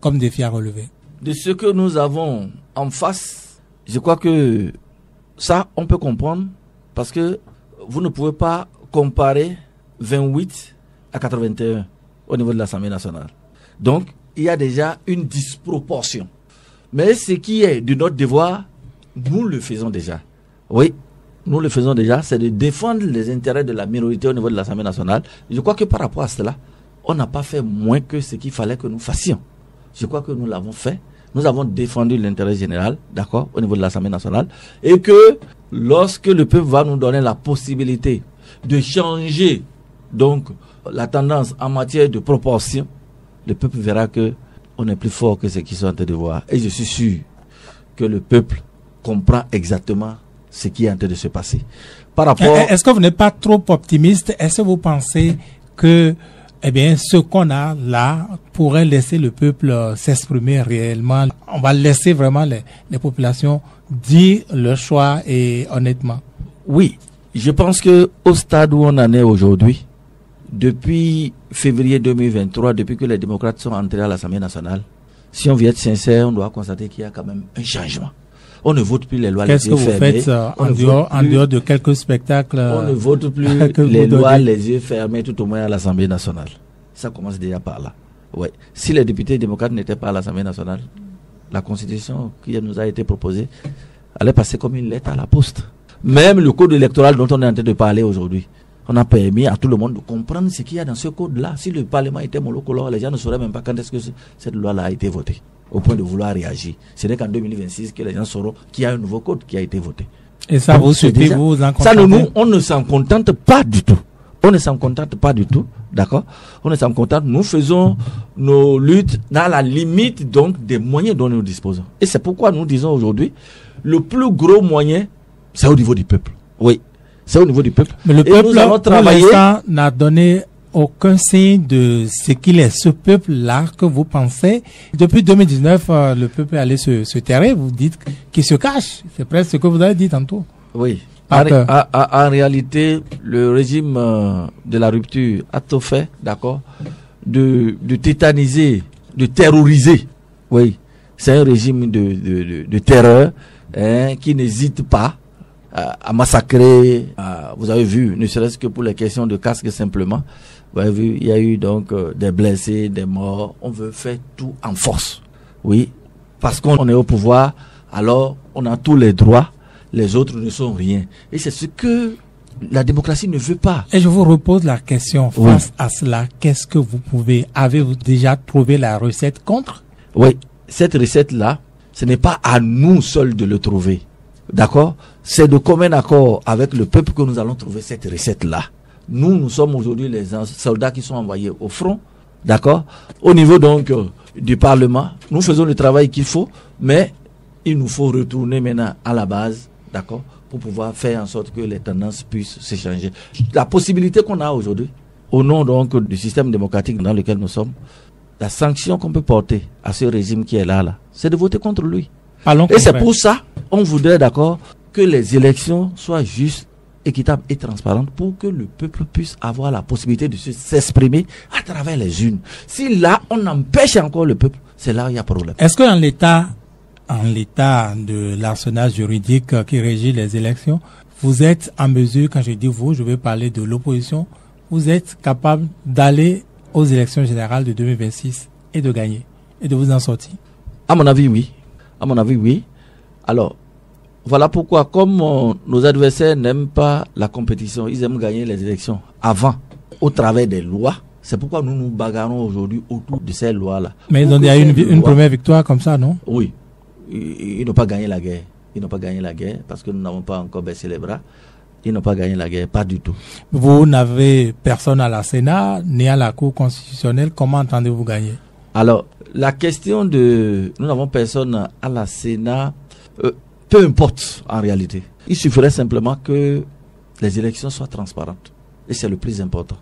Speaker 2: comme défi à relever.
Speaker 1: De ce que nous avons en face, je crois que ça, on peut comprendre, parce que vous ne pouvez pas comparer 28 à 81 au niveau de l'Assemblée nationale. Donc, il y a déjà une disproportion. Mais ce qui est de notre devoir, nous le faisons déjà. Oui, nous le faisons déjà, c'est de défendre les intérêts de la minorité au niveau de l'Assemblée nationale. Je crois que par rapport à cela, on n'a pas fait moins que ce qu'il fallait que nous fassions. Je crois que nous l'avons fait. Nous avons défendu l'intérêt général, d'accord, au niveau de l'Assemblée nationale. Et que lorsque le peuple va nous donner la possibilité de changer donc la tendance en matière de proportion, le peuple verra que on est plus fort que ce qu'ils sont en train de voir. Et je suis sûr que le peuple comprend exactement ce qui est en train de se passer. Par rapport...
Speaker 2: Est-ce que vous n'êtes pas trop optimiste? Est-ce que vous pensez que ce qu'on a là pourrait laisser le peuple s'exprimer réellement? On va laisser vraiment les populations dire leur choix et honnêtement.
Speaker 1: Oui, je pense que au stade où on en est aujourd'hui, depuis février 2023, depuis que les démocrates sont entrés à l'Assemblée nationale, si on veut être sincère, on doit constater qu'il y a quand même un changement. On ne vote plus les lois les yeux fermés.
Speaker 2: Qu'est-ce que vous faites en dehors de quelques spectacles?
Speaker 1: On ne vote plus les lois les yeux fermés, tout au moins à l'Assemblée nationale. Ça commence déjà par là. Ouais. Si les députés démocrates n'étaient pas à l'Assemblée nationale, la constitution qui nous a été proposée allait passer comme une lettre à la poste. Même le code électoral dont on est en train de parler aujourd'hui, on a permis à tout le monde de comprendre ce qu'il y a dans ce code-là. Si le Parlement était monocolore, les gens ne sauraient même pas quand est-ce que cette loi-là a été votée, au point de vouloir réagir. Ce n'est qu'en 2026 que les gens sauront qu'il y a un nouveau code qui a été voté.
Speaker 2: Et ça, vous souhaitez vous en contenter?
Speaker 1: Ça, nous, on ne s'en contente pas du tout. On ne s'en contente pas du tout, d'accord? On ne s'en contente. Nous faisons nos luttes dans la limite donc des moyens dont nous disposons. Et c'est pourquoi nous disons aujourd'hui, le plus gros moyen, c'est au niveau du peuple. Oui. C'est au niveau du peuple.
Speaker 2: Mais le peuple, pour l'instant, n'a donné aucun signe de ce qu'il est. Ce peuple-là que vous pensez, depuis 2019, le peuple est allé se terrer. Vous dites qu'il se cache. C'est presque ce que vous avez dit tantôt.
Speaker 1: Oui. En réalité, le régime de la rupture a tout fait, d'accord, de tétaniser, de terroriser. Oui. C'est un régime de terreur qui n'hésite pas à massacrer. Vous avez vu, ne serait-ce que pour les questions de casque simplement, vous avez vu, il y a eu donc des blessés, des morts. On veut faire tout en force. Oui, parce qu'on est au pouvoir, alors on a tous les droits, les autres ne sont rien. Et c'est ce que la démocratie ne veut pas.
Speaker 2: Et je vous repose la question, face à cela, qu'est-ce que vous pouvez, avez-vous déjà trouvé la recette contre?
Speaker 1: Oui, cette recette-là, ce n'est pas à nous seuls de le trouver. D'accord? C'est de commun accord avec le peuple que nous allons trouver cette recette-là. Nous sommes aujourd'hui les soldats qui sont envoyés au front. D'accord? Au niveau donc du Parlement, nous faisons le travail qu'il faut, mais il nous faut retourner maintenant à la base, d'accord? Pour pouvoir faire en sorte que les tendances puissent se changer. La possibilité qu'on a aujourd'hui, au nom donc du système démocratique dans lequel nous sommes, la sanction qu'on peut porter à ce régime qui est là, c'est de voter contre lui. Et c'est pour ça, on voudrait, d'accord, que les élections soient justes, équitables et transparentes pour que le peuple puisse avoir la possibilité de s'exprimer à travers les urnes. Si là, on empêche encore le peuple, c'est là où il y a problème.
Speaker 2: Est-ce que en l'état de l'arsenal juridique qui régit les élections, vous êtes en mesure, quand je dis vous, je vais parler de l'opposition, vous êtes capable d'aller aux élections générales de 2026 et de gagner et de vous en sortir?
Speaker 1: À mon avis, oui. À mon avis, oui. Alors, voilà pourquoi, comme nos adversaires n'aiment pas la compétition, ils aiment gagner les élections avant, au travers des lois. C'est pourquoi nous nous bagarrons aujourd'hui autour de ces lois-là.
Speaker 2: Mais ils ont déjà eu une première victoire comme ça, non?
Speaker 1: Oui. ils n'ont pas gagné la guerre. Ils n'ont pas gagné la guerre parce que nous n'avons pas encore baissé les bras. Ils n'ont pas gagné la guerre, pas du tout.
Speaker 2: Vous n'avez personne à la Sénat ni à la Cour constitutionnelle. Comment entendez-vous gagner?
Speaker 1: Alors, la question de... Nous n'avons personne à la Sénat, peu importe en réalité. Il suffirait simplement que les élections soient transparentes. Et c'est le plus important.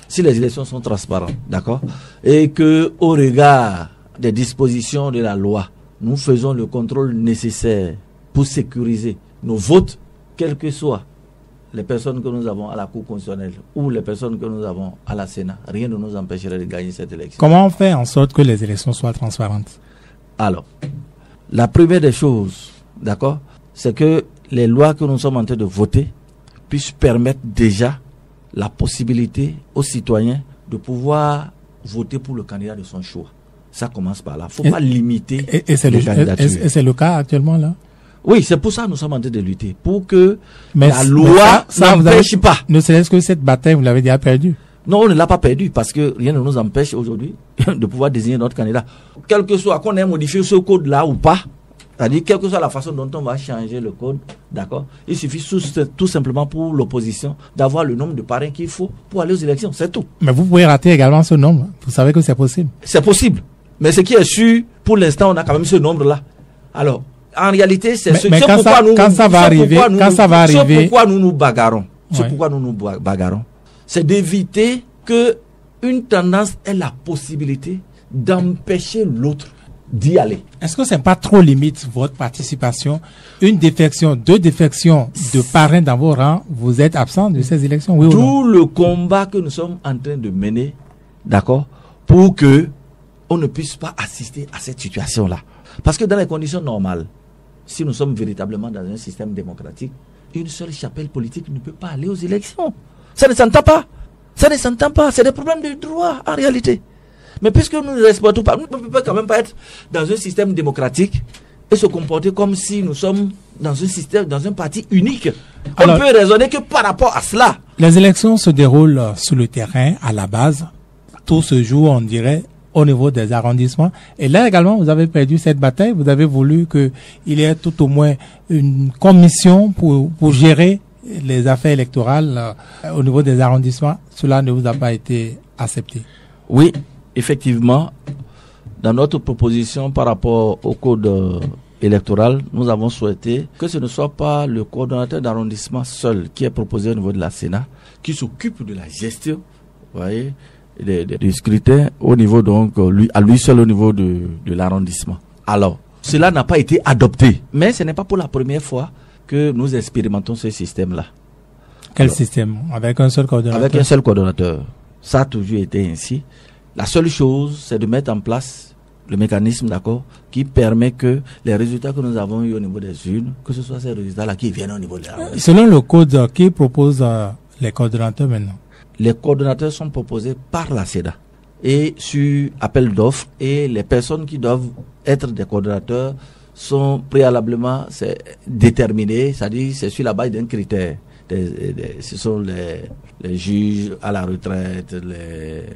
Speaker 1: Si les élections sont transparentes, d'accord, et que au regard des dispositions de la loi, nous faisons le contrôle nécessaire pour sécuriser nos votes, quelles que soient les personnes que nous avons à la Cour constitutionnelle ou les personnes que nous avons à la Sénat, rien ne nous empêcherait de gagner cette élection.
Speaker 2: Comment on fait en sorte que les élections soient transparentes?
Speaker 1: Alors, la première des choses, d'accord, c'est que les lois que nous sommes en train de voter puissent permettre déjà la possibilité aux citoyens de pouvoir voter pour le candidat de son choix. Ça commence par là. Il ne faut pas limiter
Speaker 2: les candidatures. Et c'est le cas actuellement là?
Speaker 1: Oui, c'est pour ça que nous sommes en train de lutter. Pour que la loi n'empêche pas.
Speaker 2: Ne serait-ce que cette bataille, vous l'avez déjà perdue?
Speaker 1: Non, on ne l'a pas perdue parce que rien ne nous empêche aujourd'hui de pouvoir désigner notre candidat. Quel que soit, qu'on ait modifié ce code-là ou pas, c'est-à-dire quelle que soit la façon dont on va changer le code, d'accord, il suffit tout simplement pour l'opposition d'avoir le nombre de parrains qu'il faut pour aller aux élections, c'est tout.
Speaker 2: Mais vous pouvez rater également ce nombre. Vous savez que c'est possible.
Speaker 1: C'est possible. Mais ce qui est sûr, pour l'instant, on a quand même ce nombre-là. Alors, en réalité, c'est pourquoi nous nous bagarrons. C'est pourquoi nous nous bagarrons. C'est d'éviter que une tendance ait la possibilité d'empêcher l'autre d'y aller.
Speaker 2: Est-ce que c'est pas trop limite votre participation? Une défection, 2 défections de parrains dans vos rangs, vous êtes absent de ces élections, oui ou non?
Speaker 1: Tout le combat que nous sommes en train de mener, d'accord, pour que on ne puisse pas assister à cette situation-là. Parce que dans les conditions normales, si nous sommes véritablement dans un système démocratique, une seule chapelle politique ne peut pas aller aux élections. Ça ne s'entend pas. Ça ne s'entend pas. C'est des problèmes de droit en réalité. Mais puisque nous ne respectons pas, nous ne pouvons quand même pas être dans un système démocratique et se comporter comme si nous sommes dans un système, dans un parti unique. On ne peut raisonner que par rapport à cela.
Speaker 2: Les élections se déroulent sur le terrain, à la base. Tout se joue, on dirait, au niveau des arrondissements. Et là également, vous avez perdu cette bataille. Vous avez voulu qu'il y ait tout au moins une commission pour gérer les affaires électorales au niveau des arrondissements. Cela ne vous a pas été accepté.
Speaker 1: Oui, effectivement, dans notre proposition par rapport au code électoral, nous avons souhaité que ce ne soit pas le coordonnateur d'arrondissement seul qui est proposé au niveau de la Sénat, qui s'occupe de la gestion, vous voyez, du scrutin au niveau donc à lui seul au niveau de l'arrondissement. Alors, cela n'a pas été adopté, mais ce n'est pas pour la première fois que nous expérimentons ce système-là.
Speaker 2: Quel système? Avec un seul coordonnateur?
Speaker 1: Avec un seul coordonnateur. Ça a toujours été ainsi. La seule chose, c'est de mettre en place le mécanisme, d'accord, qui permet que les résultats que nous avons eu au niveau des urnes, que ce soit ces résultats-là qui viennent au niveau de la...
Speaker 2: Selon le code, qui propose les coordonnateurs maintenant?
Speaker 1: Les coordonnateurs sont proposés par la SEDA et sur appel d'offres, et les personnes qui doivent être des coordonnateurs sont préalablement déterminées, c'est-à-dire c'est sur la base d'un critère. Ce sont les juges à la retraite,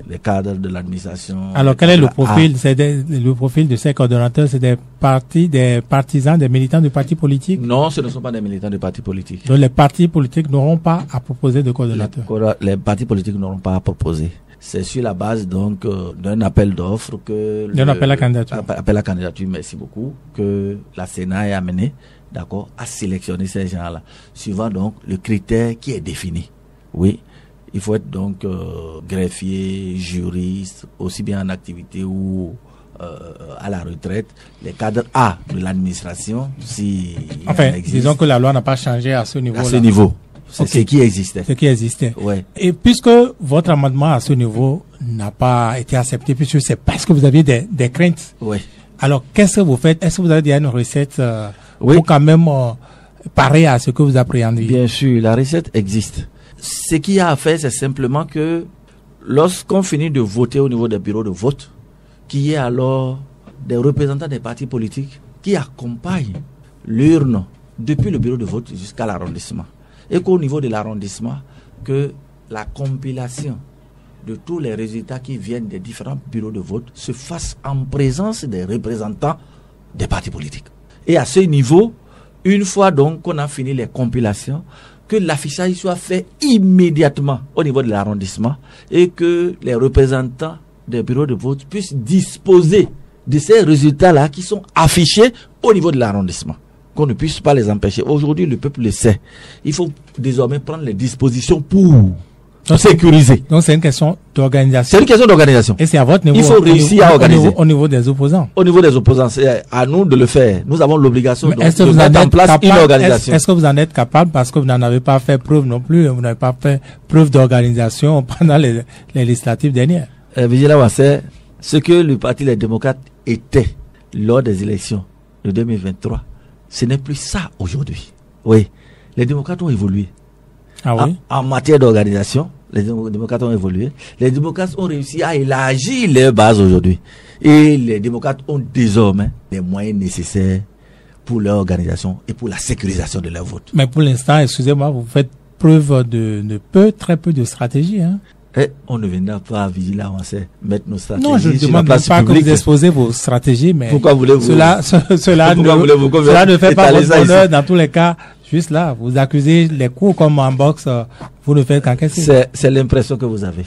Speaker 1: les cadres de l'administration.
Speaker 2: Alors quel est le profil? Le profil de ces coordonnateurs, c'est des partisans, des militants de partis politiques?
Speaker 1: Non, ce ne sont pas des militants de partis politiques.
Speaker 2: Donc les partis politiques n'auront pas à proposer de coordonnateurs?
Speaker 1: Les partis politiques n'auront pas à proposer. C'est sur la base donc d'un appel d'offres que...
Speaker 2: D'un appel à candidature.
Speaker 1: Appel à candidature, merci beaucoup, que la Sénat est amenée, d'accord, à sélectionner ces gens-là, suivant donc le critère qui est défini. Oui, il faut être donc greffier, juriste, aussi bien en activité ou à la retraite, les cadres A de l'administration, si
Speaker 2: enfin, disons que la loi n'a pas changé à ce niveau-là.
Speaker 1: À ce niveau. C'est ce qui existait.
Speaker 2: Ce qui existait.
Speaker 1: Ouais.
Speaker 2: Et puisque votre amendement à ce niveau n'a pas été accepté, puisque c'est parce que vous aviez des craintes.
Speaker 1: Oui.
Speaker 2: Alors, qu'est-ce que vous faites? Est-ce que vous avez déjà une recette pour quand même parer à ce que vous appréhendez?
Speaker 1: Bien sûr, la recette existe. Ce qu'il y a à faire, c'est simplement que lorsqu'on finit de voter au niveau des bureaux de vote, qu'il y ait alors des représentants des partis politiques qui accompagnent l'urne depuis le bureau de vote jusqu'à l'arrondissement. Et qu'au niveau de l'arrondissement, que la compilation de tous les résultats qui viennent des différents bureaux de vote se fasse en présence des représentants des partis politiques. Et à ce niveau, une fois donc qu'on a fini les compilations, que l'affichage soit fait immédiatement au niveau de l'arrondissement et que les représentants des bureaux de vote puissent disposer de ces résultats-là qui sont affichés au niveau de l'arrondissement. Qu'on ne puisse pas les empêcher. Aujourd'hui, le peuple le sait. Il faut désormais prendre les dispositions pour sécuriser.
Speaker 2: Donc c'est une question d'organisation.
Speaker 1: C'est une question d'organisation.
Speaker 2: Et c'est à votre niveau.
Speaker 1: Il faut réussir à organiser.
Speaker 2: Au niveau des opposants.
Speaker 1: Au niveau des opposants, c'est à nous de le faire. Nous avons l'obligation de mettre en place une organisation.
Speaker 2: Est-ce que vous en êtes capable parce que vous n'en avez pas fait preuve non plus, vous n'avez pas fait preuve d'organisation pendant les législatives dernières?
Speaker 1: Vigila Wassé, ce que le Parti des démocrates était lors des élections de 2023, ce n'est plus ça aujourd'hui. Oui, les démocrates ont évolué.
Speaker 2: Ah oui?
Speaker 1: En matière d'organisation, les démocrates ont évolué. Les démocrates ont réussi à élargir leurs bases aujourd'hui. Et les démocrates ont désormais les moyens nécessaires pour leur organisation et pour la sécurisation de leur vote.
Speaker 2: Mais pour l'instant, excusez-moi, vous faites preuve de très peu de stratégie, hein?
Speaker 1: Et on ne viendra pas à Vigila Wassé mettre nos stratégies.
Speaker 2: Non, je ne demande pas que vous exposez vos stratégies, mais
Speaker 1: pourquoi voulez-vous,
Speaker 2: cela ne fait pas votre bonheur dans tous les cas. Juste là, vous accusez les coups comme en boxe, vous ne faites qu'encaisser.
Speaker 1: C'est l'impression que vous avez.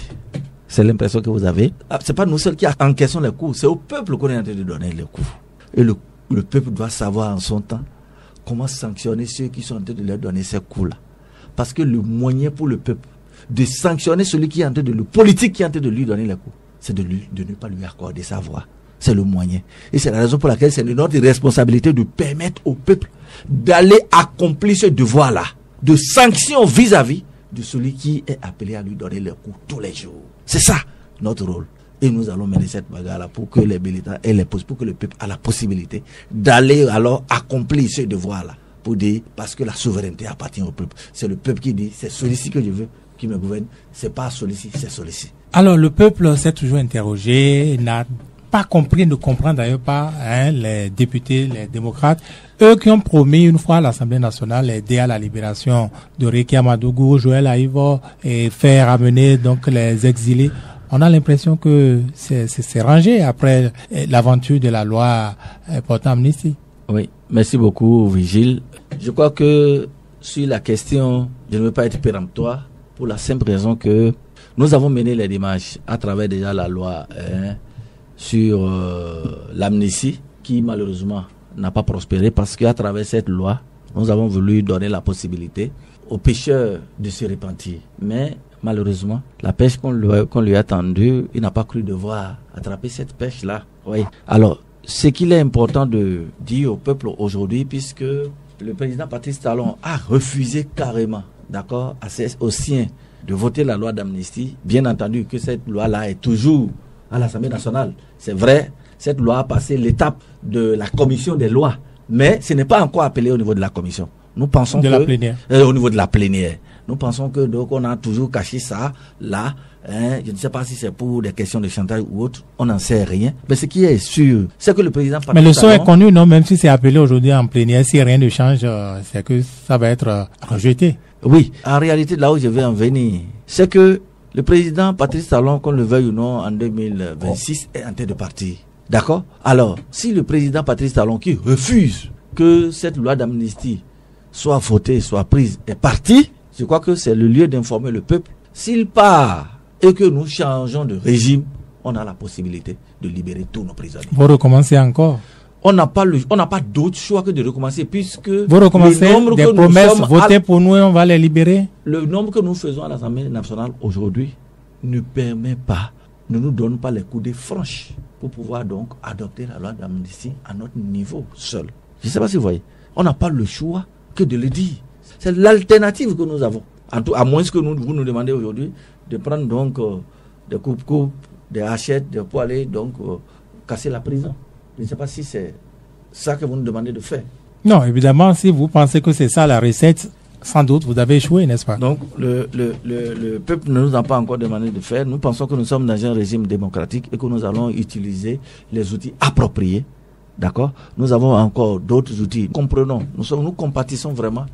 Speaker 1: C'est l'impression que vous avez. C'est pas nous seuls qui encaissons les coups, c'est au peuple qu'on est en train de donner les coups. Et le peuple doit savoir en son temps comment sanctionner ceux qui sont en train de leur donner ces coups-là. Parce que le moyen pour le peuple de sanctionner celui qui est en train de le politique qui est en train de lui donner les coups, c'est de ne pas lui accorder sa voix. C'est le moyen. Et c'est la raison pour laquelle c'est notre responsabilité de permettre au peuple d'aller accomplir ce devoir-là, de sanction vis-à-vis de celui qui est appelé à lui donner les coups tous les jours. C'est ça, notre rôle. Et nous allons mener cette bagarre-là pour que les militants pour que le peuple a la possibilité d'aller alors accomplir ce devoir-là. Pour dire, parce que la souveraineté appartient au peuple. C'est le peuple qui dit, c'est celui-ci que je veux qui me gouverne, c'est pas celui-ci, c'est celui-ci.
Speaker 2: Alors le peuple s'est toujours interrogé, n'a pas compris, ne comprend d'ailleurs pas les députés, les démocrates, eux qui ont promis une fois à l'Assemblée nationale d'aider à la libération de Réki Amadougou, Joël Aïvo et faire amener donc les exilés. On a l'impression que c'est rangé après l'aventure de la loi portant amnistie. Oui,
Speaker 1: merci beaucoup Vigile. Je crois que sur la question, je ne veux pas être péremptoire, pour la simple raison que nous avons mené les démarches à travers déjà la loi sur l'amnistie qui malheureusement n'a pas prospéré parce qu'à travers cette loi, nous avons voulu donner la possibilité aux pêcheurs de se repentir. Mais malheureusement, la pêche qu'on lui a tendue, il n'a pas cru devoir attraper cette pêche-là. Oui. Alors, ce qu'il est important de dire au peuple aujourd'hui, puisque le président Patrice Talon a refusé carrément, d'accord, aux siens de voter la loi d'amnistie. Bien entendu que cette loi-là est toujours à l'Assemblée nationale. C'est vrai, cette loi a passé l'étape de la commission des lois, mais ce n'est pas encore appelé au niveau de la commission. Nous pensons
Speaker 2: la plénière.
Speaker 1: Au niveau de la plénière. Nous pensons que donc on a toujours caché ça là. Je ne sais pas si c'est pour des questions de chantage ou autre. On n'en sait rien. Mais ce qui est sûr, c'est que le président...
Speaker 2: Mais le son est connu, non? Même si c'est appelé aujourd'hui en plénière, si rien ne change, c'est que ça va être rejeté.
Speaker 1: Oui. En réalité, là où je vais en venir, c'est que le président Patrice Talon, qu'on le veuille ou non, en 2026, est en train de partir. D'accord? Alors, si le président Patrice Talon, qui refuse que cette loi d'amnistie soit votée, soit prise, est parti, je crois que c'est le lieu d'informer le peuple. S'il part et que nous changeons de régime, on a la possibilité de libérer tous nos prisonniers.
Speaker 2: Vous recommencez encore?
Speaker 1: On n'a pas d'autre choix que de recommencer puisque...
Speaker 2: Vous recommencez des promesses votées pour nous et on va les libérer?
Speaker 1: Le nombre que nous faisons à l'Assemblée nationale aujourd'hui ne permet pas, ne nous donne pas les coudées franches pour pouvoir donc adopter la loi d'amnistie à notre niveau seul. Je ne sais pas si vous voyez. On n'a pas le choix que de le dire. C'est l'alternative que nous avons. À moins que vous nous demandez aujourd'hui de prendre donc des coupes, des hachettes pour aller donc casser la prison. Je ne sais pas si c'est ça que vous nous demandez de faire.
Speaker 2: Non, évidemment, si vous pensez que c'est ça la recette, sans doute vous avez échoué, n'est-ce pas?
Speaker 1: Donc le peuple ne nous a pas encore demandé de faire. Nous pensons que nous sommes dans un régime démocratique et que nous allons utiliser les outils appropriés. D'accord? Nous avons encore d'autres outils. Comprenons, nous compatissons vraiment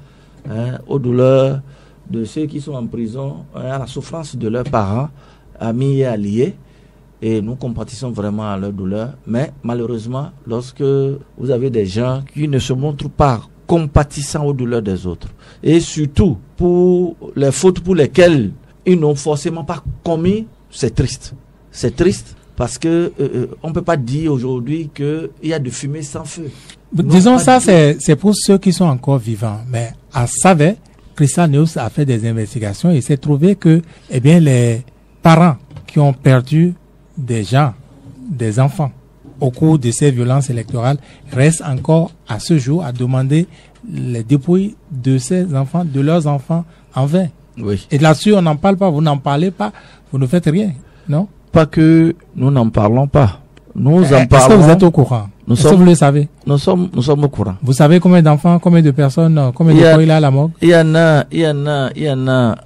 Speaker 1: aux douleurs de ceux qui sont en prison, à la souffrance de leurs parents, amis et alliés. et nous compatissons vraiment à leur douleur. Mais malheureusement, lorsque vous avez des gens qui ne se montrent pas compatissants aux douleurs des autres, et surtout pour les fautes pour lesquelles ils n'ont forcément pas commis, c'est triste. C'est triste parce que on peut pas dire aujourd'hui qu'il y a de fumée sans feu.
Speaker 2: Disons ça, c'est pour ceux qui sont encore vivants. Mais à Savet, Christian Neus a fait des investigations et s'est trouvé que, eh bien, les parents qui ont perdu des gens, des enfants, au cours de ces violences électorales, restent encore à ce jour à demander les dépouilles de ces enfants, de leurs enfants en vain.
Speaker 1: Oui.
Speaker 2: Et là-dessus, on n'en parle pas, vous n'en parlez pas, vous ne faites rien, non?
Speaker 1: Pas que nous n'en parlons pas. Nous en
Speaker 2: Est-ce
Speaker 1: parlons.
Speaker 2: que vous êtes au courant? Est-ce que vous le savez?
Speaker 1: Nous sommes au courant.
Speaker 2: Vous savez combien d'enfants, combien de personnes, combien de fois il a à la morgue?
Speaker 1: Il y en a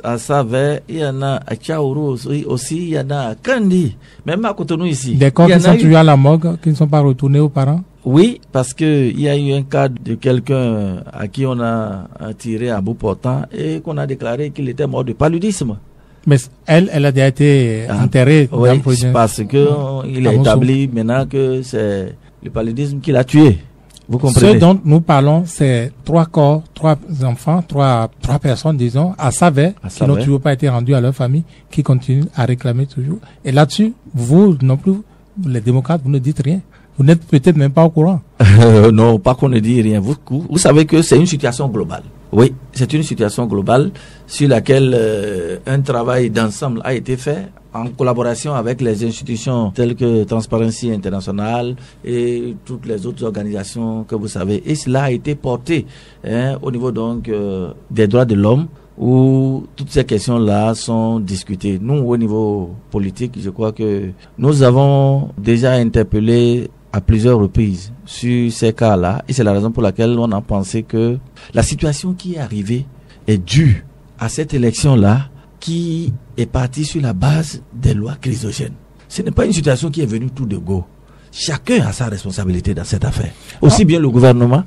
Speaker 1: à Savet, il y en a à Tchaourou aussi, il y en a à Kandi, même à Cotonou ici.
Speaker 2: Des corps qui sont toujours à la morgue, qui ne sont pas retournés aux parents?
Speaker 1: Oui, parce que il y a eu un cas de quelqu'un à qui on a tiré à bout portant et qu'on a déclaré qu'il était mort de paludisme.
Speaker 2: Mais elle a déjà été enterrée.
Speaker 1: Oui, parce que il est établi maintenant que c'est le paludisme qui l'a tué. Vous comprenez?
Speaker 2: Ce dont nous parlons, c'est 3 corps, 3 enfants, 3 personnes, disons, à Savet, qui n'ont toujours pas été rendus à leur famille, qui continuent à réclamer toujours. Et là-dessus, vous non plus, les démocrates, vous ne dites rien. Vous n'êtes peut-être même pas au courant.
Speaker 1: Non, pas qu'on ne dit rien. Vous savez que c'est une situation globale. Oui, c'est une situation globale sur laquelle un travail d'ensemble a été fait en collaboration avec les institutions telles que Transparency International et toutes les autres organisations que vous savez. Et cela a été porté au niveau donc des droits de l'homme, où toutes ces questions-là sont discutées. Nous, au niveau politique, je crois que nous avons déjà interpellé à plusieurs reprises sur ces cas-là, et c'est la raison pour laquelle on a pensé que la situation qui est arrivée est due à cette élection-là qui est partie sur la base des lois chrysogènes. Ce n'est pas une situation qui est venue tout de go. Chacun a sa responsabilité dans cette affaire. Aussi bien le gouvernement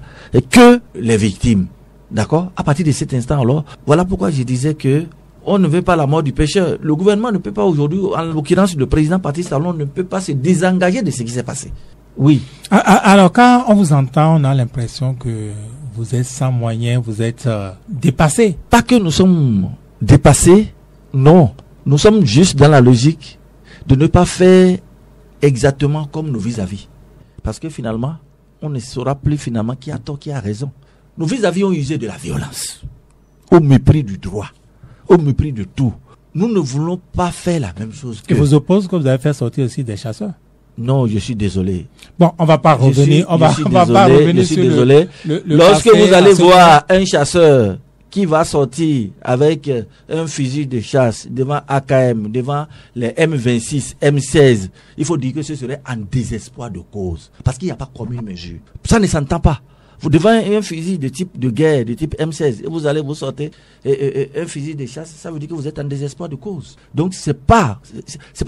Speaker 1: que les victimes. D'accord? À partir de cet instant, alors, voilà pourquoi je disais que on ne veut pas la mort du pécheur. Le gouvernement ne peut pas aujourd'hui, en l'occurrence le président Patrice Talon, ne peut pas se désengager de ce qui s'est passé. Oui.
Speaker 2: Alors, quand on vous entend, on a l'impression que vous êtes sans moyens, vous êtes dépassé.
Speaker 1: Pas que nous sommes dépassés, non. Nous sommes juste dans la logique de ne pas faire exactement comme nos vis-à-vis. Parce que finalement, on ne saura plus finalement qui a tort, qui a raison. Nos vis-à-vis ont usé de la violence, au mépris du droit, au mépris de tout. Nous ne voulons pas faire la même chose.
Speaker 2: Et vous oppose que vous avez fait sortir aussi des chasseurs?
Speaker 1: Non, je suis désolé.
Speaker 2: Bon, on va pas revenir. On va pas revenir sur
Speaker 1: désolé. Lorsque vous allez voir un chasseur qui va sortir avec un fusil de chasse devant AKM, devant les M26, M16, il faut dire que ce serait en désespoir de cause. Parce qu'il n'y a pas commis une mesure. Ça ne s'entend pas. Vous devant un fusil de type de guerre, de type M16, et vous allez vous sortir un fusil de chasse, ça veut dire que vous êtes en désespoir de cause. Donc c'est pas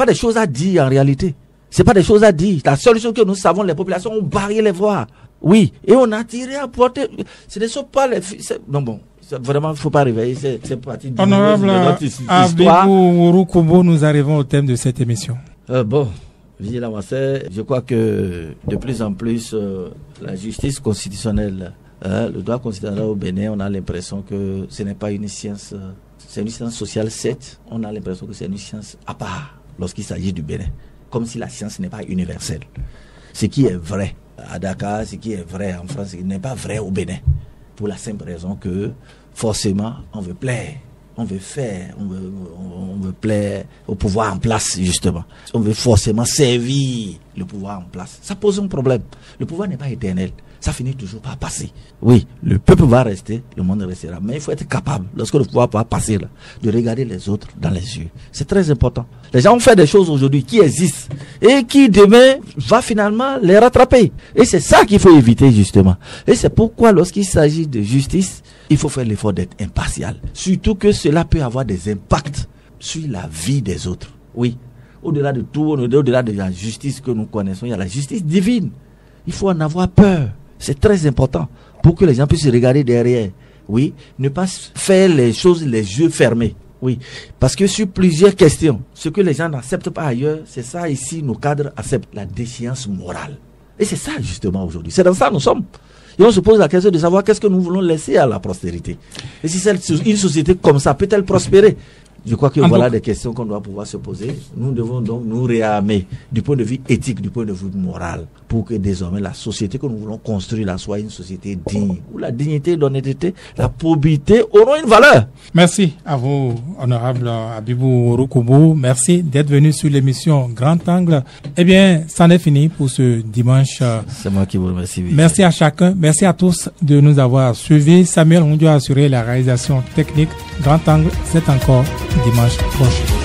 Speaker 1: des choses à dire en réalité. C'est pas des choses à dire. La seule chose que nous savons, les populations ont barré les voies. Oui. Et on a tiré à porter. Ce ne sont pas les... Non, bon. Vraiment, il ne faut pas réveiller. C'est parti de notre histoire.
Speaker 2: Honorable nous arrivons au thème de cette émission.
Speaker 1: Bon. Vigile Amassé, je crois que de plus en plus, la justice constitutionnelle, le droit constitutionnel au Bénin, on a l'impression que ce n'est pas une science, c'est une science sociale, certes, on a l'impression que c'est une science à part lorsqu'il s'agit du Bénin, comme si la science n'est pas universelle. Ce qui est vrai à Dakar, ce qui est vrai en France, ce n'est pas vrai au Bénin, pour la simple raison que forcément, on veut plaire. On veut faire, on veut plaire au pouvoir en place, justement. On veut forcément servir le pouvoir en place. Ça pose un problème. Le pouvoir n'est pas éternel. Ça finit toujours par passer. Oui, le peuple va rester, le monde restera. Mais il faut être capable, lorsque le pouvoir va passer là, de regarder les autres dans les yeux. C'est très important. Les gens ont fait des choses aujourd'hui qui existent et qui demain va finalement les rattraper. Et c'est ça qu'il faut éviter, justement. Et c'est pourquoi lorsqu'il s'agit de justice, il faut faire l'effort d'être impartial. Surtout que cela peut avoir des impacts sur la vie des autres. Oui. Au-delà de tout, au-delà de la justice que nous connaissons, il y a la justice divine. Il faut en avoir peur. C'est très important pour que les gens puissent se regarder derrière. Oui. Ne pas faire les choses les yeux fermés. Oui, parce que sur plusieurs questions, ce que les gens n'acceptent pas ailleurs, c'est ça ici, nos cadres acceptent, la déchéance morale. Et c'est ça justement aujourd'hui, c'est dans ça nous sommes. Et on se pose la question de savoir qu'est-ce que nous voulons laisser à la postérité. Et si une société comme ça peut-elle prospérer? Je crois que voilà des questions qu'on doit pouvoir se poser. Nous devons donc nous réarmer du point de vue éthique, du point de vue moral, pour que désormais la société que nous voulons construire là soit une société digne, où la dignité, l'honnêteté, la probité auront une valeur.
Speaker 2: Merci à vous, honorable Habibou Roukoubou. Merci d'être venu sur l'émission Grand Angle. Eh bien, c'en est fini pour ce dimanche.
Speaker 1: C'est moi qui vous remercie.
Speaker 2: Merci à chacun. Merci à tous de nous avoir suivis. Samuel Ondio a assuré la réalisation technique. Grand Angle, c'est encore dimanche prochain.